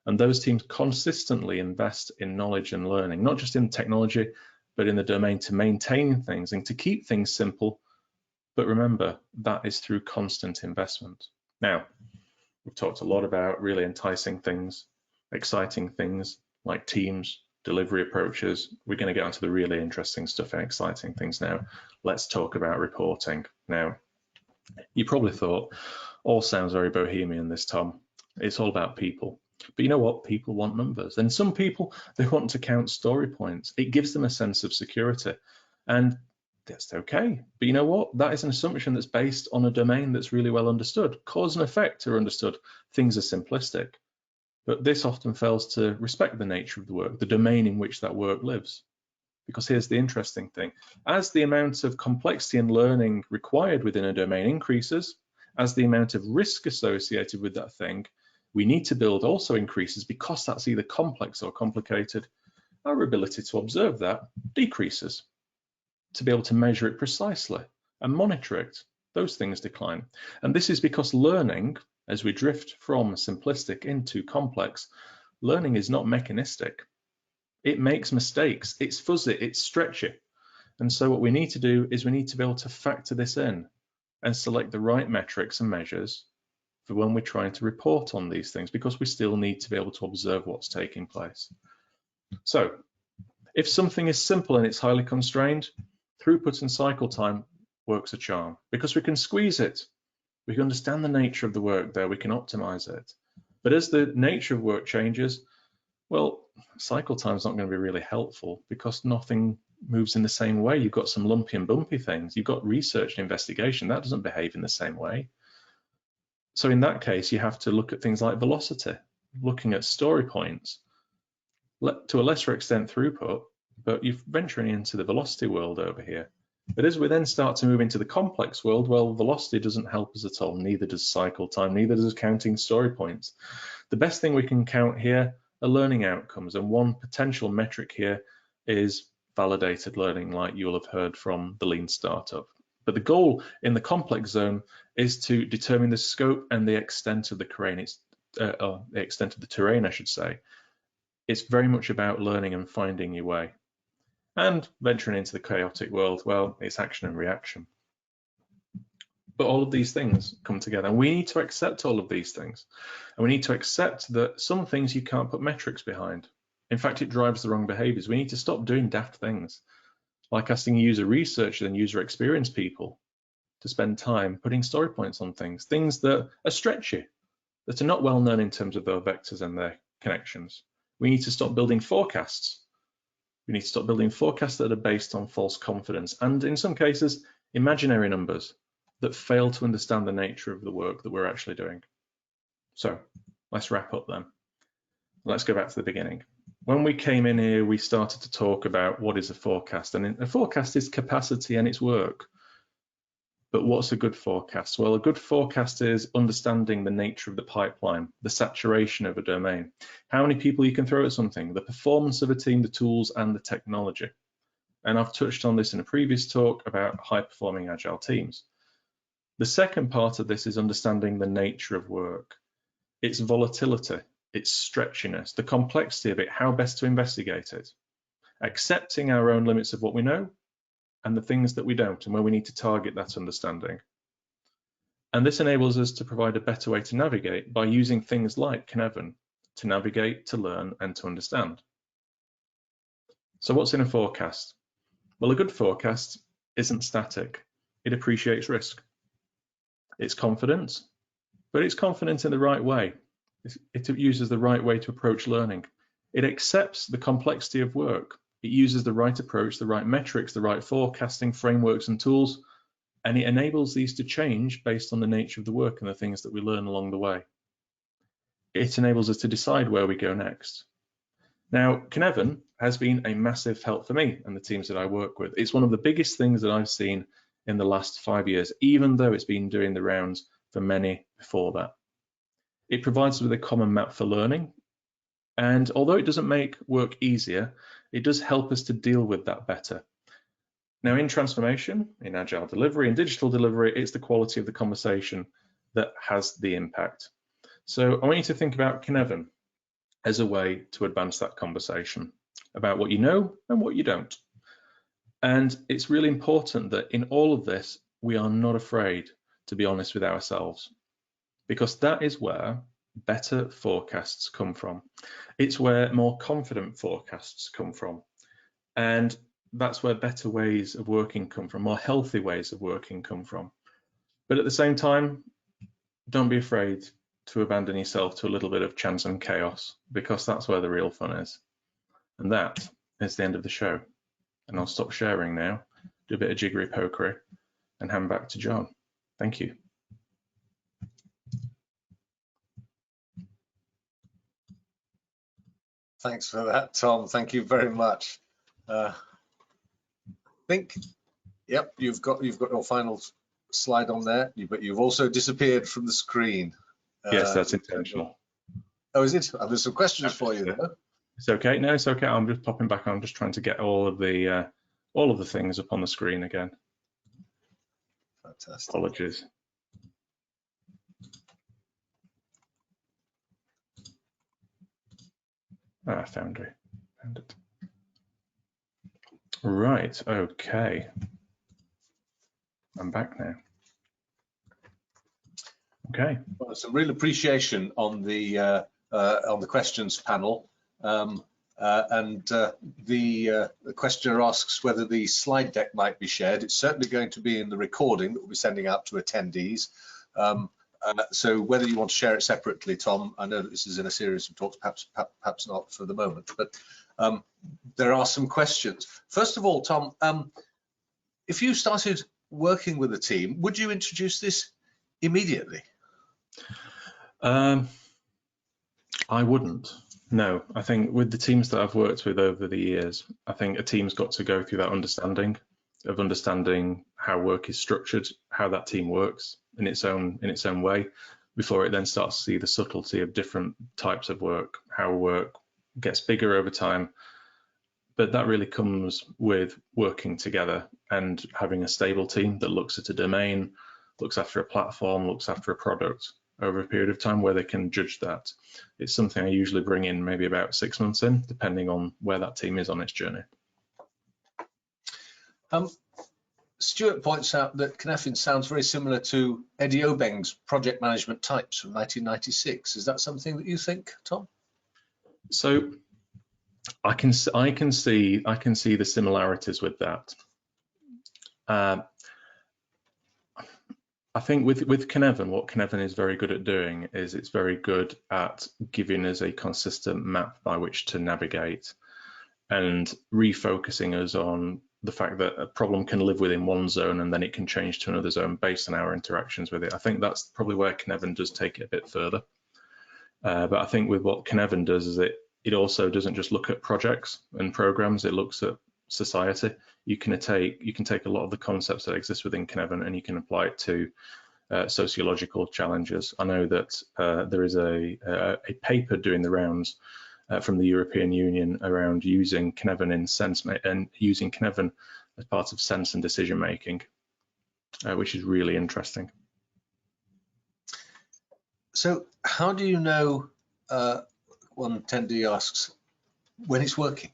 And those teams consistently invest in knowledge and learning, not just in technology, but in the domain to maintain things and to keep things simple. But remember, that is through constant investment. Now, we've talked a lot about really enticing things, exciting things like teams, delivery approaches. We're going to get onto the really interesting stuff and exciting things now. Let's talk about reporting. Now, you probably thought, all sounds very bohemian, this, Tom. It's all about people. But you know what? People want numbers. And some people, they want to count story points. It gives them a sense of security. And that's okay. But you know what? That is an assumption that's based on a domain that's really well understood. Cause and effect are understood. Things are simplistic. But this often fails to respect the nature of the work, the domain in which that work lives. Because here's the interesting thing. As the amount of complexity and learning required within a domain increases, as the amount of risk associated with that thing we need to build also increases, because that's either complex or complicated, our ability to observe that decreases. To be able to measure it precisely and monitor it, those things decline. And this is because learning, as we drift from simplistic into complex, learning is not mechanistic. It makes mistakes, it's fuzzy, it's stretchy. And so what we need to do is we need to be able to factor this in and select the right metrics and measures for when we're trying to report on these things, because we still need to be able to observe what's taking place. So if something is simple and it's highly constrained, throughput and cycle time works a charm, because we can squeeze it. We can understand the nature of the work there, we can optimize it. But as the nature of work changes, well, cycle time is not going to be really helpful, because nothing moves in the same way. You've got some lumpy and bumpy things. You've got research and investigation. That doesn't behave in the same way. So in that case, you have to look at things like velocity, looking at story points, to a lesser extent throughput, but you're venturing into the velocity world over here. But as we then start to move into the complex world, well, velocity doesn't help us at all. Neither does cycle time, neither does counting story points. The best thing we can count here are learning outcomes, and one potential metric here is validated learning, like you'll have heard from the lean startup. But the goal in the complex zone is to determine the scope and the extent of the terrain. The extent of the terrain, I should say. It's very much about learning and finding your way. And venturing into the chaotic world, well, it's action and reaction. But all of these things come together, and we need to accept all of these things. And we need to accept that some things you can't put metrics behind. In fact, it drives the wrong behaviors. We need to stop doing daft things, like asking user research and user experience people to spend time putting story points on things that are stretchy, that are not well known in terms of their vectors and their connections. We need to stop building forecasts. We need to stop building forecasts that are based on false confidence, and in some cases, imaginary numbers that fail to understand the nature of the work that we're actually doing. So let's wrap up then. let's go back to the beginning. When we came in here, we started to talk about what is a forecast, and a forecast is capacity and it's work. But what's a good forecast? Well, a good forecast is understanding the nature of the pipeline, the saturation of a domain, how many people you can throw at something, the performance of a team, the tools, and the technology. And I've touched on this in a previous talk about high-performing agile teams. The second part of this is understanding the nature of work, its volatility, its stretchiness, the complexity of it, how best to investigate it, accepting our own limits of what we know, and the things that we don't, and where we need to target that understanding. And this enables us to provide a better way to navigate by using things like Cynefin to navigate, to learn, and to understand. So what's in a forecast? Well, a good forecast isn't static. It appreciates risk. It's confident, but it's confident in the right way. It uses the right way to approach learning. It accepts the complexity of work. It uses the right approach, the right metrics, the right forecasting frameworks and tools, and it enables these to change based on the nature of the work and the things that we learn along the way. It enables us to decide where we go next. Now, Cynefin has been a massive help for me and the teams that I work with. It's one of the biggest things that I've seen in the last 5 years, even though it's been doing the rounds for many before that. It provides us with a common map for learning, and although it doesn't make work easier, it does help us to deal with that better. Now, in transformation, in agile delivery, in digital delivery, it's the quality of the conversation that has the impact. So I want you to think about Cynefin as a way to advance that conversation about what you know and what you don't. And it's really important that in all of this, we are not afraid to be honest with ourselves, because that is where better forecasts come from. It's where more confident forecasts come from. And that's where better ways of working come from, more healthy ways of working come from. But at the same time, don't be afraid to abandon yourself to a little bit of chance and chaos, because that's where the real fun is. And that is the end of the show. And I'll stop sharing now, do a bit of jiggery pokery, and hand back to John. Thank you. Thanks for that, Tom. Thank you very much. I think, yep, you've got your final slide on there, but you've also disappeared from the screen. Yes, that's intentional. Oh, is it? There's some questions for you, though. It's okay. No, it's okay. I'm just popping back. I'm just trying to get all of the things up on the screen again. Fantastic. Apologies. Ah, found it. Right. Okay. I'm back now. Okay. Well, some real appreciation on the questions panel, the questioner asks whether the slide deck might be shared. It's certainly going to be in the recording that we'll be sending out to attendees. So whether you want to share it separately, Tom, I know that this is in a series of talks, perhaps not for the moment, but there are some questions. First of all, Tom, if you started working with a team, would you introduce this immediately? I wouldn't. No, I think with the teams that I've worked with over the years, I think a team's got to go through that understanding how work is structured, how that team works in its own way, before it then starts to see the subtlety of different types of work, how work gets bigger over time. But that really comes with working together and having a stable team that looks at a domain, looks after a platform, looks after a product over a period of time where they can judge that. It's something I usually bring in maybe about 6 months in, depending on where that team is on its journey. Stuart points out that Cynefin sounds very similar to Eddie Obeng's project management types from 1996. Is that something that you think, Tom? So I can see the similarities with that. I think with Cynefin, what Cynefin is very good at doing is it's very good at giving us a consistent map by which to navigate and refocusing us on the fact that a problem can live within one zone and then it can change to another zone based on our interactions with it. I think that's probably where Cynefin does take it a bit further. But I think with what Cynefin does is it also doesn't just look at projects and programs, it looks at society. You can take a lot of the concepts that exist within Cynefin and you can apply it to sociological challenges. I know that there is a paper doing the rounds from the European Union around using Cynefin in sense and using Cynefin as part of sense and decision making, which is really interesting. So how do you know, one attendee asks, when it's working?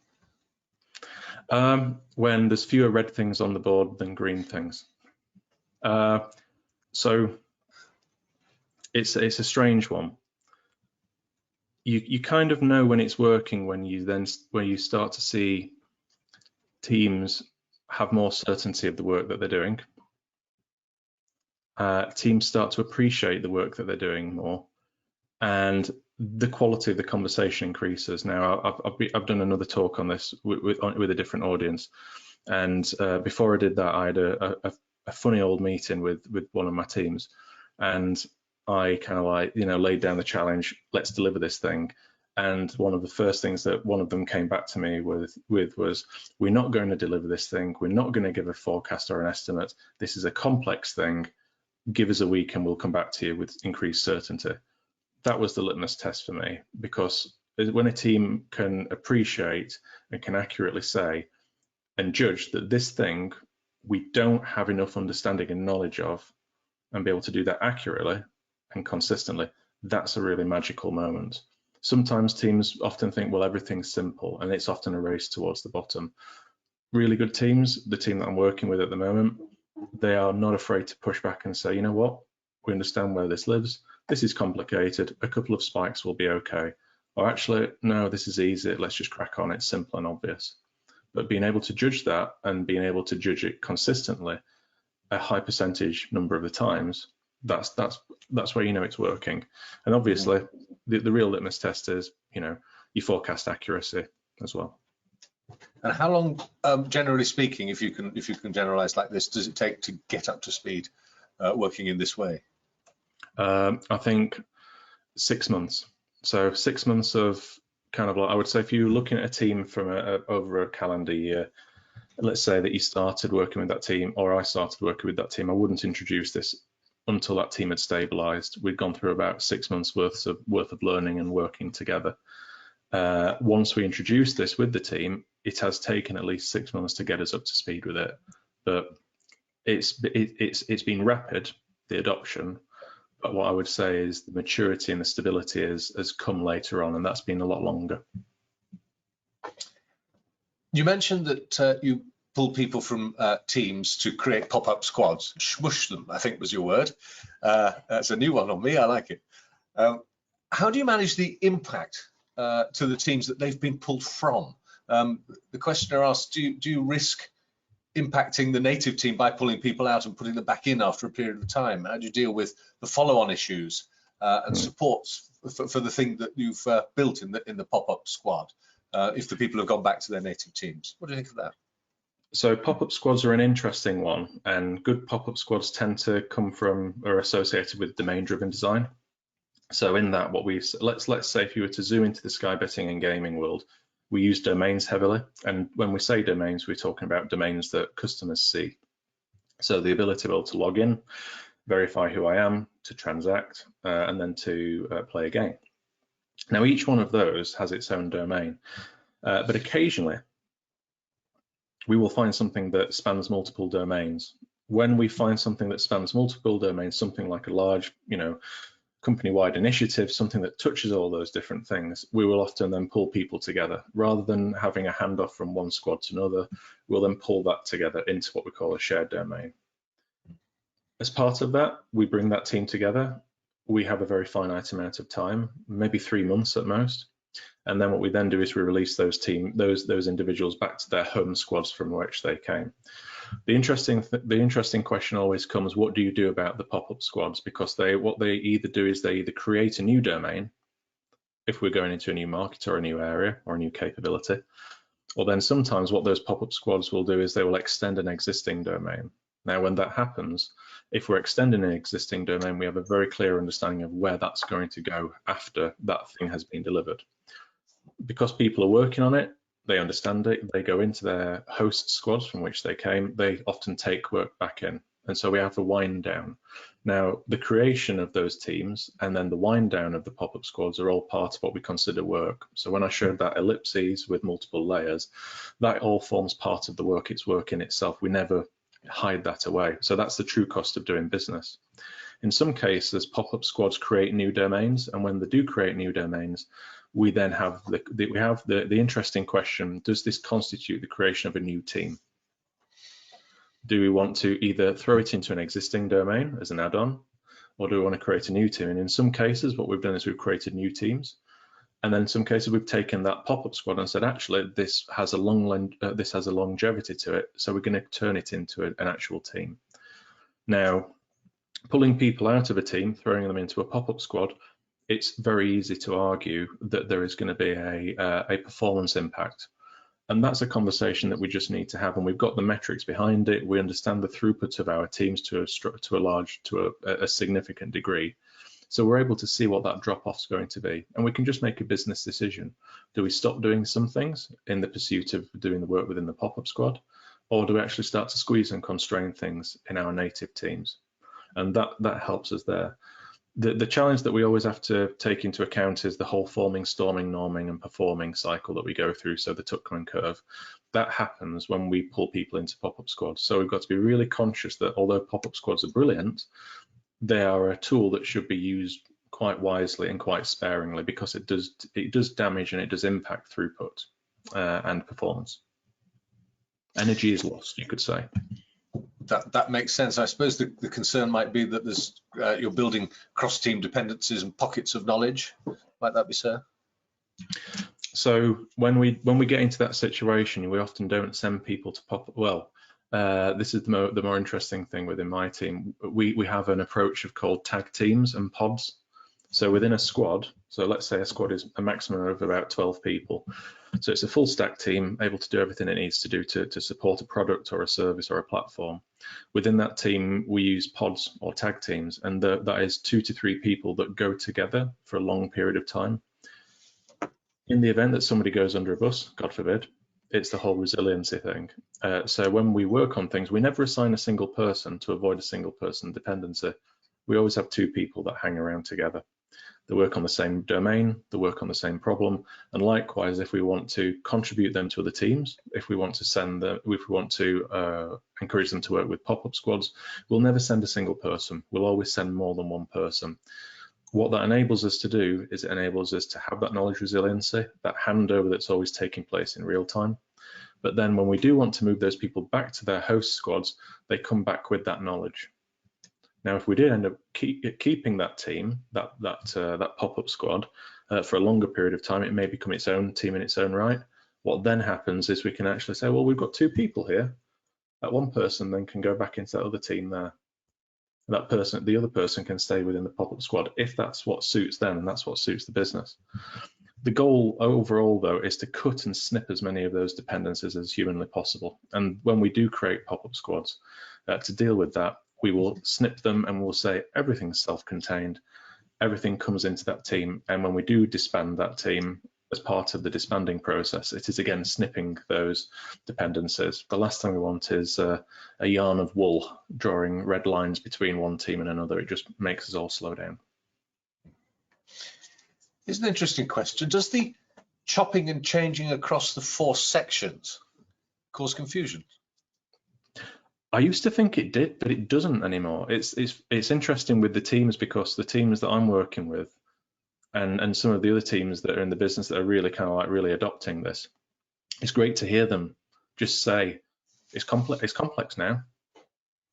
When there's fewer red things on the board than green things. So it's a strange one. You kind of know when it's working when you start to see teams have more certainty of the work that they're doing. Teams start to appreciate the work that they're doing more, and the quality of the conversation increases. Now, I've done another talk on this with a different audience, and before I did that, I had a funny old meeting with one of my teams, and I kind of like, laid down the challenge, let's deliver this thing. And one of the first things that one of them came back to me with was, we're not going to deliver this thing. We're not going to give a forecast or an estimate. This is a complex thing. Give us a week and we'll come back to you with increased certainty. That was the litmus test for me, because when a team can appreciate and can accurately say and judge that this thing we don't have enough understanding and knowledge of, and be able to do that accurately and consistently, that's a really magical moment. Sometimes teams often think, well, everything's simple, and it's often a race towards the bottom. Really good teams, the team that I'm working with at the moment, they are not afraid to push back and say, you know what, we understand where this lives. This is complicated. A couple of spikes will be okay. Or actually, no, this is easy. Let's just crack on. It's simple and obvious. But being able to judge that and being able to judge it consistently, a high percentage number of the times, that's where you know it's working. And obviously, the real litmus test is, your forecast accuracy as well. And how long, generally speaking, if you can generalize like this, does it take to get up to speed working in this way? I think 6 months. So 6 months of kind of like, I would say, if you're looking at a team from over a calendar year, let's say that you started working with that team, or I started working with that team, I wouldn't introduce this until that team had stabilized. We'd gone through about 6 months worth of learning and working together. Once we introduced this with the team, it has taken at least 6 months to get us up to speed with it. But it's been rapid, the adoption. But what I would say is the maturity and the stability has come later on, and that's been a lot longer. You mentioned that you pull people from teams to create pop-up squads, smush them, I think was your word. That's a new one on me, I like it. How do you manage the impact to the teams that they've been pulled from? The questioner asked, do you risk impacting the native team by pulling people out and putting them back in after a period of time? How do you deal with the follow-on issues and supports for the thing that you've built in the pop-up squad if the people have gone back to their native teams? What do you think of that? So pop-up squads are an interesting one, and good pop-up squads tend to come from or associated with domain-driven design. So in that, let's say if you were to zoom into the sky betting and gaming world, we use domains heavily, and when we say domains, we're talking about domains that customers see. So the ability to be able to log in, verify who I am, to transact, and then to play a game. Now, each one of those has its own domain, but occasionally we will find something that spans multiple domains. When we find something that spans multiple domains, something like a large, company-wide initiative, something that touches all those different things, we will often then pull people together. Rather than having a handoff from one squad to another, we'll then pull that together into what we call a shared domain. As part of that, we bring that team together. We have a very finite amount of time, maybe 3 months at most. And then what we then do is we release those individuals back to their home squads from which they came. The interesting question always comes, what do you do about the pop-up squads? Because what they either do is they either create a new domain, if we're going into a new market or a new area or a new capability, or then sometimes what those pop-up squads will do is they will extend an existing domain. Now, when that happens, If we're extending an existing domain, we have a very clear understanding of where that's going to go after that thing has been delivered. Because people are working on it, they understand it, they go into their host squads from which they came, they often take work back in. And so we have a wind down. Now, the creation of those teams and then the wind down of the pop-up squads are all part of what we consider work. So when I showed that ellipses with multiple layers, that all forms part of the work. It's work in itself. We never hide that away. So that's the true cost of doing business. In some cases, pop-up squads create new domains, and when they do create new domains, we then have the interesting question: does this constitute the creation of a new team? Do we want to either throw it into an existing domain as an add-on, or do we want to create a new team? And in some cases, what we've done is we've created new teams, and then in some cases we've taken that pop-up squad and said, actually, this has a longevity to it, so we're going to turn it into an actual team. Now, pulling people out of a team, throwing them into a pop-up squad, it's very easy to argue that there is going to be a performance impact. And that's a conversation that we just need to have, and we've got the metrics behind it. We understand the throughput of our teams to a significant degree. So we're able to see what that drop-off is going to be, and we can just make a business decision. Do we stop doing some things in the pursuit of doing the work within the pop-up squad, or do we actually start to squeeze and constrain things in our native teams? And that helps us there. The challenge that we always have to take into account is the whole forming, storming, norming, and performing cycle that we go through, so the Tuckman curve. That happens when we pull people into pop-up squads. So we've got to be really conscious that although pop-up squads are brilliant, they are a tool that should be used quite wisely and quite sparingly, because it does damage and it does impact throughput and performance. Energy is lost, you could say. That makes sense. I suppose the concern might be that there's you're building cross-team dependencies and pockets of knowledge. Might that be so? So when we get into that situation, we often don't send people to pop-up. Well, this is the more interesting thing within my team. We have an approach called tag teams and pods. So within a squad, so let's say a squad is a maximum of about 12 people. So it's a full stack team able to do everything it needs to do to support a product or a service or a platform. Within that team, we use pods or tag teams, and that is 2 to 3 people that go together for a long period of time. In the event that somebody goes under a bus, God forbid, it's the whole resiliency thing. So when we work on things, we never assign a single person to avoid a single person dependency. We always have 2 people that hang around together. They work on the same domain, they work on the same problem, and likewise, if we want to contribute them to other teams, if we want to encourage them to work with pop-up squads, we'll never send a single person. We'll always send more than one person. What that enables us to do is it enables us to have that knowledge resiliency, that handover that's always taking place in real time. But then when we do want to move those people back to their host squads, they come back with that knowledge. Now, if we did end up keeping that team, that pop-up squad, for a longer period of time, it may become its own team in its own right. What then happens is we can actually say, well, we've got 2 people here. That one person then can go back into that other team there. The other person can stay within the pop-up squad if that's what suits them and that's what suits the business. The goal overall, though, is to cut and snip as many of those dependencies as humanly possible. And when we do create pop-up squads, to deal with that, we will snip them and we'll say everything's self-contained, everything comes into that team, and when we do disband that team as part of the disbanding process, it is again snipping those dependencies. The last thing we want is a yarn of wool drawing red lines between one team and another. It just makes us all slow down. It's an interesting question. Does the chopping and changing across the 4 sections cause confusion? I used to think it did, but it doesn't anymore. It's interesting with the teams, because the teams that I'm working with and some of the other teams that are in the business that are really kind of like really adopting this, it's great to hear them just say it's complex now.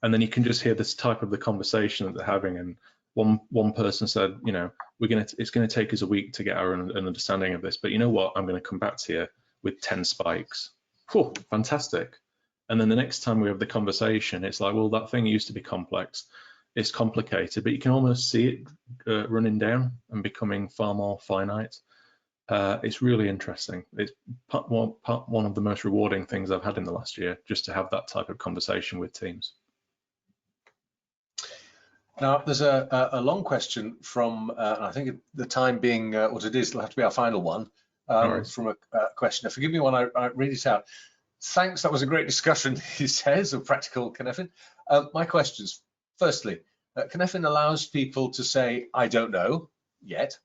And then you can just hear this type of the conversation that they're having. And one person said, you know, it's going to take us a week to get an understanding of this, but you know what? I'm going to come back to you with 10 spikes. Whew, fantastic. And then the next time we have the conversation, it's like, well, that thing used to be complex. It's complicated, but you can almost see it running down and becoming far more finite. It's really interesting. It's one of the most rewarding things I've had in the last year, just to have that type of conversation with teams. Now, there's a long question from, and I think the time being what it is, it'll have to be our final one, from a questioner. Forgive me when I read it out. Thanks, that was a great discussion, he says, of practical Cynefin. My questions, firstly, Cynefin allows people to say, I don't know yet,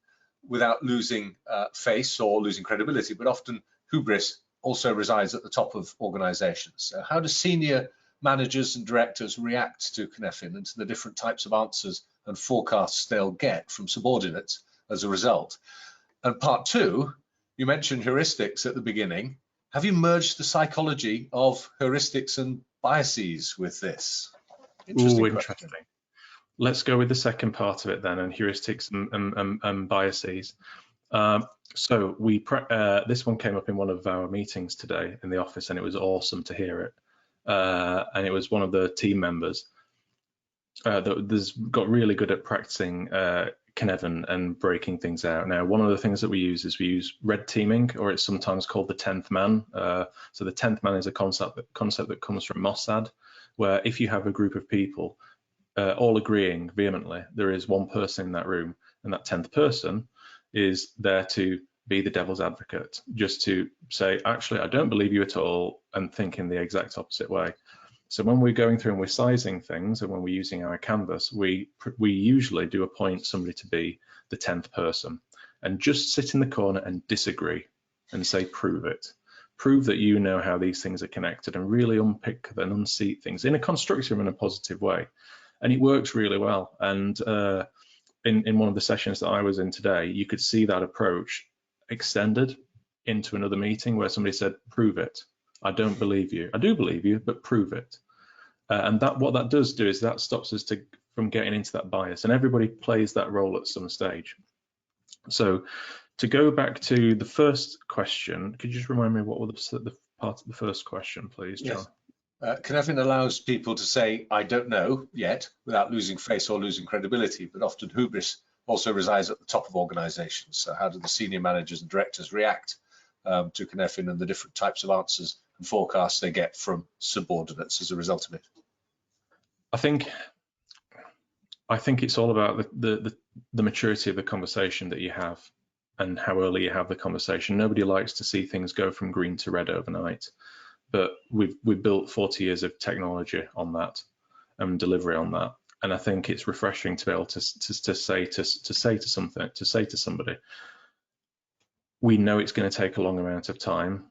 without losing face or losing credibility, but often hubris also resides at the top of organizations. How do senior managers and directors react to Cynefin and to the different types of answers and forecasts they'll get from subordinates as a result? And part two, you mentioned heuristics at the beginning. Have you merged the psychology of heuristics and biases with this? Interesting. Let's go with the second part of it then, and heuristics and biases. So this one came up in one of our meetings today in the office, and it was awesome to hear it. And it was one of the team members that got really good at practicing Cynefin and breaking things out. Now, one of the things that we use is we use red teaming, or it's sometimes called the 10th man. So the 10th man is a concept that comes from Mossad, where if you have a group of people all agreeing vehemently, there is one person in that room, and that 10th person is there to be the devil's advocate, just to say, actually, I don't believe you at all, and think in the exact opposite way. So when we're going through and we're sizing things, and when we're using our canvas, we usually do appoint somebody to be the 10th person and just sit in the corner and disagree and say, prove it. Prove that you know how these things are connected, and really unpick and unseat things in a constructive and a positive way. And it works really well. And in one of the sessions that I was in today, you could see that approach extended into another meeting where somebody said, prove it. I don't believe you. I do believe you, but prove it. And what that does do is that stops us from getting into that bias, and everybody plays that role at some stage. So to go back to the first question, could you just remind me what was the part of the first question, please, John? Yes. Cynefin allows people to say, I don't know yet, without losing face or losing credibility, but often hubris also resides at the top of organizations. So how do the senior managers and directors react to Cynefin and the different types of answers and forecasts they get from subordinates as a result of it? I think it's all about the maturity of the conversation that you have and how early you have the conversation. Nobody likes to see things go from green to red overnight, but we've built 40 years of technology on that and delivery on that. And I think it's refreshing to be able to say to somebody, we know it's going to take a long amount of time.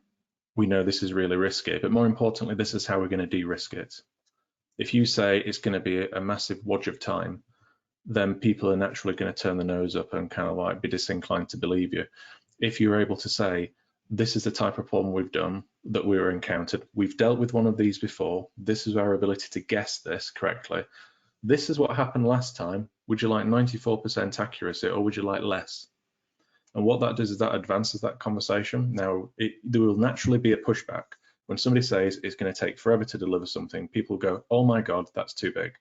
We know this is really risky, but more importantly, this is how we're going to de-risk it. If you say it's going to be a massive wodge of time, then people are naturally going to turn the nose up and kind of like be disinclined to believe you. If you're able to say, this is the type of problem we've done, that we were encountered, we've dealt with one of these before, this is our ability to guess this correctly, this is what happened last time, would you like 94% accuracy or would you like less? And what that does is that advances that conversation. Now, there will naturally be a pushback. When somebody says it's going to take forever to deliver something, people go, oh my God, that's too big.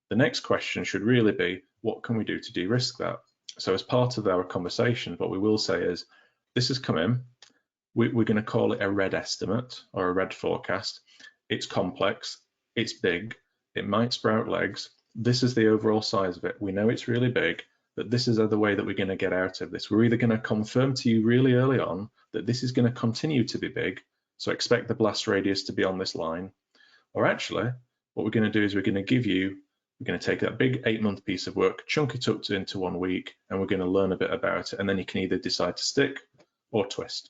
The next question should really be, what can we do to de-risk that? So as part of our conversation, what we will say is, this has come in, we're going to call it a red estimate or a red forecast. It's complex, it's big, it might sprout legs. This is the overall size of it. We know it's really big, but this is the way that we're going to get out of this. We're either going to confirm to you really early on that this is going to continue to be big, so expect the blast radius to be on this line, or actually what we're going to do is we're going to take that big 8-month piece of work, chunk it up into 1 week, and we're going to learn a bit about it, and then you can either decide to stick or twist.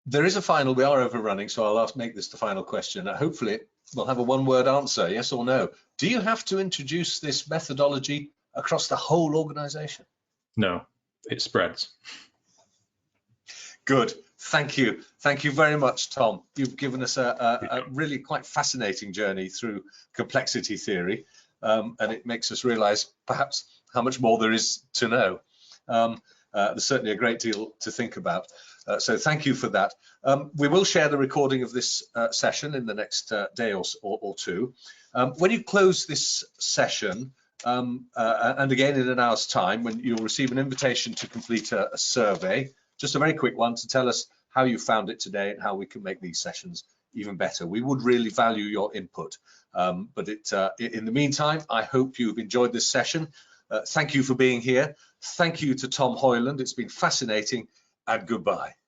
There is a final, we are overrunning, so I'll make this the final question. Hopefully we'll have a one-word answer, yes or no. Do you have to introduce this methodology across the whole organization? No, it spreads. Good, thank you. Thank you very much, Tom. You've given us a really quite fascinating journey through complexity theory, and it makes us realize perhaps how much more there is to know. There's certainly a great deal to think about. So thank you for that. We will share the recording of this session in the next day or two. When you close this session, and again in an hour's time, when you'll receive an invitation to complete a survey, just a very quick one to tell us how you found it today and how we can make these sessions even better. We would really value your input. But in the meantime, I hope you've enjoyed this session. Thank you for being here. Thank you to Tom Hoyland. It's been fascinating, and goodbye.